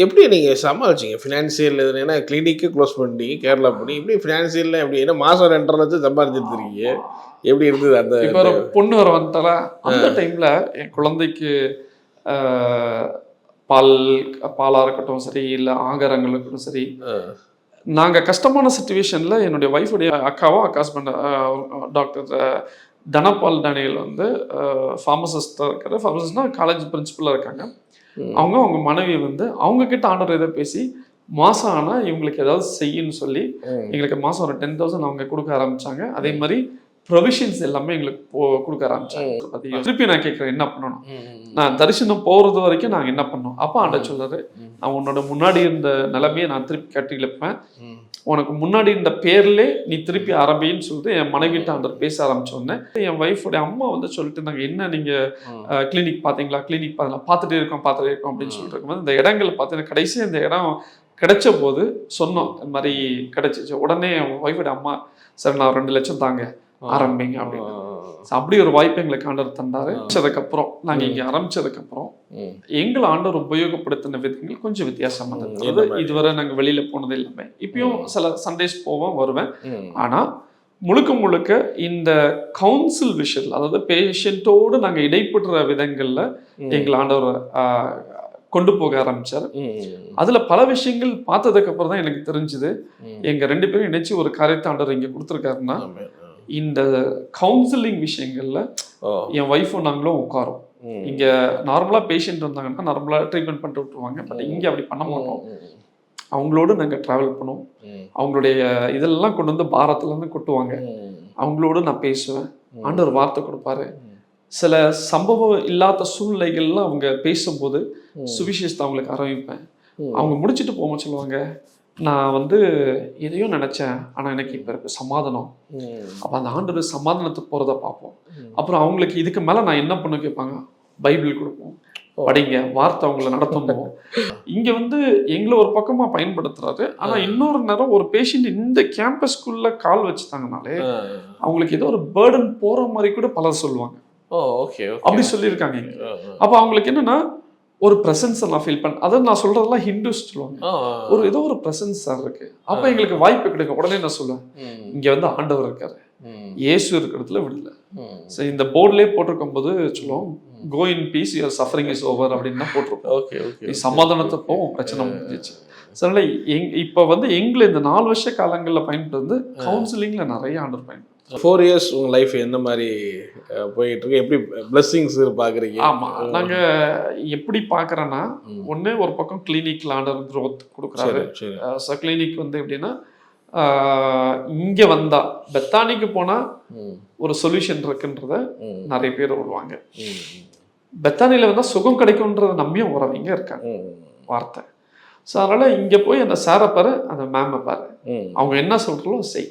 எப்படி நீங்கள் சமாளிச்சிங்க ஃபினான்சியல்? ஏன்னா கிளினிக்கு க்ளோஸ் பண்ணி கேரளா பண்ணி இப்படி ஃபினான்சியலில் எப்படி, ஏன்னா மாதம் 2.5 லட்சம் சம்பாதிச்சிருக்கீங்க, எப்படி இருந்தது அந்த? இப்போ ஒரு பொண்ணு வர வந்துட்டால அந்த டைமில் என் குழந்தைக்கு பாலாக இருக்கட்டும் சரி, இல்லை ஆகாரங்கள் இருக்கட்டும் சரி, நாங்கள் கஷ்டமான சுச்சுவேஷனில் என்னுடைய ஒய்ஃபுடைய அக்கா ஹஸ்பண்ட் டாக்டர் தனபால் டேனியல் வந்து ஃபார்மசிஸ்டாக இருக்கிற, ஃபார்மசிஸ்ட்னா காலேஜ் பிரின்சிபலாக இருக்காங்க. அவங்க மனைவி வந்து அவங்க கிட்ட ஆண்டவர் இதை பேசி மாதம் ஆனால் இவங்களுக்கு ஏதாவது செய்யணும்னு சொல்லி எங்களுக்கு மாதம் ஒரு 10,000 அவங்க கொடுக்க ஆரம்பித்தாங்க. அதே மாதிரி ப்ரொவிஷன்ஸ் எல்லாமே எங்களுக்கு கொடுக்க ஆரம்பிச்சாங்க. திருப்பி நான் கேட்குறேன், என்ன பண்ணணும்? நான் தரிசனம் போகிறது வரைக்கும் நாங்கள் என்ன பண்ணோம்? அப்போ ஆண்டவர் சொல்றாரு, நான் உன்னோட முன்னாடி இருந்த நிலைமையை நான் திருப்பி கட்டி இழுப்பேன், உனக்கு முன்னாடி இந்த பேர்லே நீ திருப்பி ஆரம்பின்னு சொல்லிட்டு என் மனைவிட்ட ஆண்டவர் பேச ஆரம்பிச்சோடனே என் ஒய்ஃபோடைய அம்மா வந்து சொல்லிட்டு இருந்தாங்க, என்ன நீங்கள் கிளினிக் பார்த்தீங்களா? கிளினிக் பார்த்துட்டே இருக்கோம் அப்படின்னு சொல்லிட்டு இருக்கும்போது இந்த இடங்களை பார்த்தீங்கன்னா கடைசி இந்த இடம் கிடைச்ச போது சொன்னோம், இந்த மாதிரி கிடைச்சிச்சு. உடனே என் ஒய்ஃபோட அம்மா, சார் நான் 2 லட்சம் தாங்க ஆரம்பிங்க அப்படின்னு. அப்படி ஒரு வாய்ப்பு எங்களுக்கு ஆண்டவர் தந்தாரு. அதுக்கப்புறம் நாங்க இங்க ஆரம்பிச்சதுக்கப்புறம் எங்களை ஆண்டவர் உபயோகப்படுத்தின விதங்கள் கொஞ்சம் வித்தியாசமா இருந்தது. இதுவரை நாங்க வெளியில போனது எல்லாமே. இப்பயும் சில சண்டேஸ் போவோம் வருவேன். ஆனா முழுக்க இந்த கவுன்சில் விஷயத்துல, அதாவது பேஷண்டோடு நாங்க இடைப்படுற விதங்கள்ல எங்களை ஆண்டவர் கொண்டு போக ஆரம்பிச்சார். அதுல பல விஷயங்கள் பார்த்ததுக்கு அப்புறம் தான் எனக்கு தெரிஞ்சது, எங்க 2 பேரும் இணைச்சு ஒரு காரியத்தை ஆண்டவர் இங்க கொடுத்துருக்காருன்னா, இந்த கவுன்சிலிங் விஷயங்கள்ல என் ஒய்ஃபும் நாங்களும் உட்காரோம். இங்க நார்மலா பேஷண்ட் வந்தாங்கன்னா நார்மலா ட்ரீட்மெண்ட் பண்ணிட்டு விட்டுருவாங்க. பட் இங்க அப்படி பண்ண மாட்டோம். அவங்களோடு நாங்கள் ட்ராவல் பண்ணுவோம். அவங்களுடைய இதெல்லாம் கொண்டு வந்து பாரத்துல இருந்து கொட்டுவாங்க. அவங்களோடு நான் பேசுவேன். ஆண்டவர் வார்த்தை கொடுப்பாரு. சில சம்பவம் இல்லாத சூழ்நிலைகள்லாம் அவங்க பேசும்போது சுவிசேஷத்தை அவங்களுக்கு ஆரம்பிப்பேன். அவங்க முடிச்சுட்டு போக சொல்லுவாங்க, நான் வந்து எதையும் நினைச்சேன், ஆனா எனக்கு இப்ப இருக்கு சமாதானம். அப்ப அந்த ஆண்டவர் சமாதானத்துக்கு போறத பார்ப்போம். அப்புறம் அவங்களுக்கு இதுக்கு மேல நான் என்ன பண்ண கேட்பாங்க, பைபிள் கொடுப்போம், படிங்க, வார்த்தை அவங்களை நடத்தணும். இங்க வந்து எங்களை ஒரு பக்கமா பயன்படுத்துறாரு. ஆனா இன்னொரு நேரம் ஒரு பேஷண்ட் இந்த கேம்பஸ்குள்ள கால் வச்சுட்டாங்கனாலே அவங்களுக்கு ஏதோ ஒரு பேர்டன் போற மாதிரி கூட பலர் சொல்லுவாங்க. அப்படி சொல்லியிருக்காங்க. அப்ப அவங்களுக்கு என்னன்னா ஒரு பிரசன்ஸ் நான் ஃபீல் பண்ண, அதாவது நான் சொல்றதெல்லாம் ஹிந்துஸ் சொல்லுவாங்க, ஒரு ஏதோ ஒரு பிரசன்ஸ் சார் இருக்கு. அப்ப எங்களுக்கு வாய்ப்பு கிடைக்கும். உடனே நான் சொல்லுவேன், இங்க வந்து ஆண்டவர் இருக்காரு, இயேசு இருக்கிறதுல விடல. இந்த போர்ட்லயே போட்டிருக்கும் போது சொல்லுவோம், go in peace, your suffering is over அப்படின்னு போட்டிருப்போம். சமாதானத்தை போவோம், பிரச்சனை முடிஞ்சிச்சு. அதனால இப்ப வந்து எங்களை இந்த 4 வருஷ காலங்கள்ல பயன்படுத்து கவுன்சிலிங்ல நிறைய ஆண்டவர் பயன்படுத்து. 4 இயர்ஸ் உங்க லைஃப் எந்த மாதிரி போயிட்டு இருக்கு? எப்படி பிளெஸிங்ஸ் பாக்குறீங்க? ஆமா, நாங்க எப்படி பாக்குறோன்னா, ஒண்ணு ஒரு பக்கம் கிளினிக்ல ஆண்டவர் growth கொடுக்குறாரு. கிளினிக் வந்து எப்படின்னா, இங்க வந்தா பெத்தானிக்கு போனா ஒரு சொல்யூஷன் இருக்குன்றத நிறைய பேர் வருவாங்க. பெத்தானில வந்தா சுகம் கிடைக்கும்ன்றத நம்பியும் வரவங்க இருக்காங்க. வார்த்தை. ஸோ அதனால இங்க போய் அந்த சாரை பாரு, அந்த மேமை பாரு, அவங்க என்ன சொல்றாங்களோ செய்,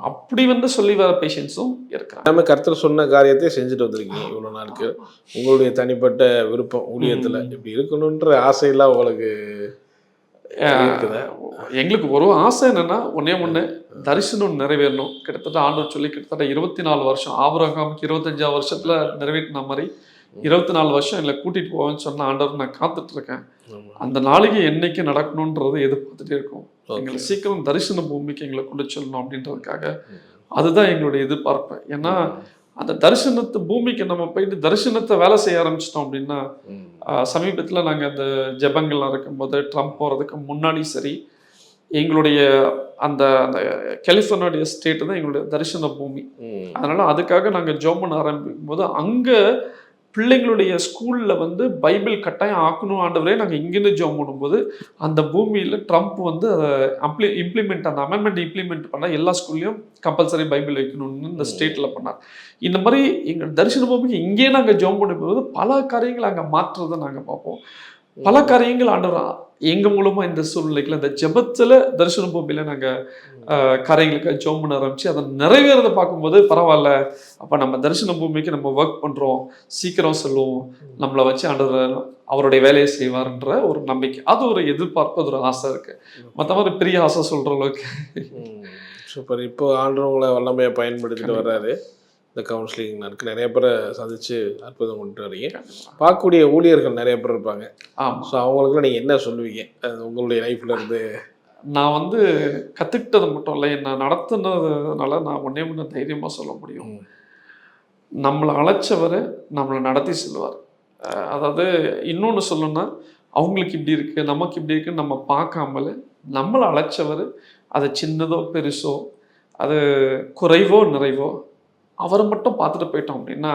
அப்படி வந்து சொல்லி வர பேஷண்ட்ஸும் இருக்கிறாங்க. நம்ம கர்த்தர் சொன்ன காரியத்தை செஞ்சுட்டு வந்திருக்கீங்க இவ்வளவு நாளுக்கு. உங்களுடைய தனிப்பட்ட விருப்பம் ஊழியத்துல இப்படி இருக்கணும்ன்ற ஆசையெல்லாம் உங்களுக்கு எங்களுக்கு ஒரு ஆசை என்னன்னா, ஒண்ணு தரிசனம் நிறைவேறணும். கிட்டத்தட்ட ஆண்டவர் சொல்லி கிட்டத்தட்ட 24 வருஷம், ஆபிரகாமுக்கு 25 வருஷத்துல நிறைவேற்றின மாதிரி 24 வருஷம் எங்களை கூட்டிட்டு போவேன்னு சொன்ன ஆண்டவர் நான் காத்துட்டு இருக்கேன். அந்த நாளைக்கு என்னைக்கு நடக்கணும்ன்றது எதிர்பார்த்துட்டே இருக்கும். எங்களை சீக்கிரம் தரிசன பூமிக்கு எங்களை கொண்டு செல்லணும் அப்படின்றதுக்காக அதுதான் எங்களுடைய எதிர்பார்ப்பு. ஏன்னா அந்த தரிசனத்து பூமிக்கு நம்ம போயிட்டு தரிசனத்தை வேலை செய்ய ஆரம்பிச்சிட்டோம் அப்படின்னா, சமீபத்தில் நாங்கள் அந்த ஜெபங்கள்லாம் இருக்கும்போது ட்ரம்ப் போகிறதுக்கு முன்னாடி சரி, எங்களுடைய அந்த அந்த கலிஃபோர்னியா ஸ்டேட்டு தான் எங்களுடைய தரிசன பூமி. அதனால அதுக்காக நாங்கள் ஜெபம் பண்ண ஆரம்பிக்கும் போது அங்கே பிள்ளைங்களுடைய ஸ்கூல்ல வந்து பைபிள் கட்டாயம் ஆக்கணும் ஆண்டவரே நாங்கள் இங்கிருந்து ஜெபம் பண்ணும்போது, அந்த பூமியில் ட்ரம்ப் வந்து அதை இம்ப்ளிமெண்ட், அந்த அமெண்ட்மெண்ட் இம்ப்ளிமெண்ட் பண்ணால் எல்லா ஸ்கூல்லையும் கம்பல்சரி பைபிள் வைக்கணும்னு இந்த ஸ்டேட்டில் பண்ணார். இந்த மாதிரி எங்கள் தரிசன பூமிக்கு இங்கேயே நாங்கள் ஜெபம் பண்ணும்போது பல காரியங்கள் அங்கே மாற்றுறதை நாங்கள் பார்ப்போம். பல காரியங்கள் ஆண்டவர் எங்க மூலமா இந்த சூழ்நிலைக்குள்ள இந்த ஜெபத்துல தரிசன பூமியில நாங்க காரியங்களுக்கு ஜெபம் பண்ண ஆரம்பிச்சு அதை நிறைவேறதை பார்க்கும்போது பரவாயில்ல, அப்ப நம்ம தரிசன பூமிக்கு நம்ம ஒர்க் பண்றோம், சீக்கிரம் சொல்லுவோம், நம்மளை வச்சு ஆண்டவர் அவருடைய வேலையை செய்வார்ன்ற ஒரு நம்பிக்கை, அது ஒரு எதிர்பார்ப்பு, அது ஒரு ஆசை இருக்கு. மற்ற மாதிரி பெரிய ஆசை சொல்ற அளவுக்கு. சூப்பர். இப்போ ஆண்டவங்களை வல்லமையை பயன்படுத்திட்டு வர்றாரு. இந்த கவுன்சிலிங் இருக்கு, நிறைய பேரை சந்திச்சு அற்புதம் கொண்டு வரீங்க. பார்க்கக்கூடிய ஊழியர்கள் நிறைய பேர் இருப்பாங்க. ஸோ அவங்களுக்குலாம் நீங்கள் என்ன சொல்லுவீங்க உங்களுடைய லைஃப்ல இருந்து? நான் வந்து கற்றுக்கிட்டது மட்டும் இல்லை, என்ன நடத்துனதுனால நான் ஒன்றே தைரியமாக சொல்ல முடியும், நம்மளை அழைச்சவர் நம்மளை நடத்தி செல்வார். அதாவது இன்னொன்று சொல்லணும்னா, அவங்களுக்கு இப்படி இருக்குது நமக்கு இப்படி இருக்குன்னு நம்ம பார்க்காமல நம்மளை அழைச்சவர், அது சின்னதோ பெருசோ, அது குறைவோ நிறைவோ, அவரை மட்டும் பார்த்துட்டு போயிட்டோம் அப்படின்னா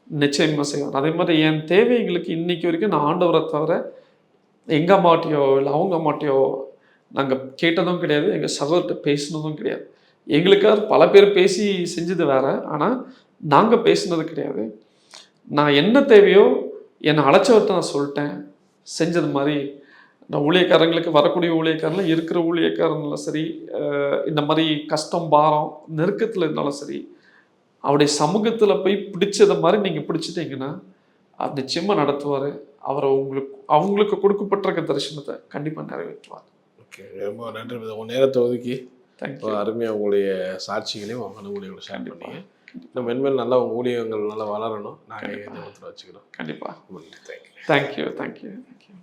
நிச்சயமாக செய்வார். அதே மாதிரி என் தேவைகளுக்கு இன்னைக்கு வரைக்கும் நான் ஆண்டவரை தவிர எங்கள் அம்மாட்டையோ இல்லை அவங்க அம்மாட்டையோ நாங்கள் கேட்டதும் கிடையாது, எங்கள் சகோதரர்கிட்ட பேசினதும் கிடையாது. எங்களுக்காக பல பேர் பேசி செஞ்சது வேற, ஆனால் நாங்கள் பேசினது கிடையாது. நான் என்ன தேவையோ என்னை அழைச்சவர்கிட்ட நான் சொல்லிட்டேன், செஞ்சது மாதிரி. நான் ஊழியக்காரங்களுக்கு வரக்கூடிய ஊழியக்காரங்களும் இருக்கிற ஊழியக்காரங்களும் சரி, இந்த மாதிரி கஷ்டம் பாரம் நெருக்கத்தில் இருந்தாலும் சரி, அவருடைய சமூகத்தில் போய் பிடிச்சதை மாதிரி நீங்கள் பிடிச்சிட்டிங்கன்னா அது நிச்சயமாக நடத்துவார். அவரை அவங்களுக்கு கொடுக்கப்பட்டிருக்க தரிசனத்தை கண்டிப்பாக நிறைவேற்றுவார். ஓகே, ரொம்ப நன்றி. உங்கள் நேரத்தை ஒதுக்கி தேங்க்யூ. அருமையாக உங்களுடைய சாட்சிகளையும் உங்கள் அனுகூலிகளை ஷேர் பண்ணீங்க. இன்னும் மென்மேல் நல்லா உங்கள் ஊழியங்கள் நல்லா வளரணும். நாங்கள் இந்த வச்சுக்கிறோம். கண்டிப்பாக. தேங்க்யூ. தேங்க்யூ. தேங்க்யூ. தேங்க்யூ.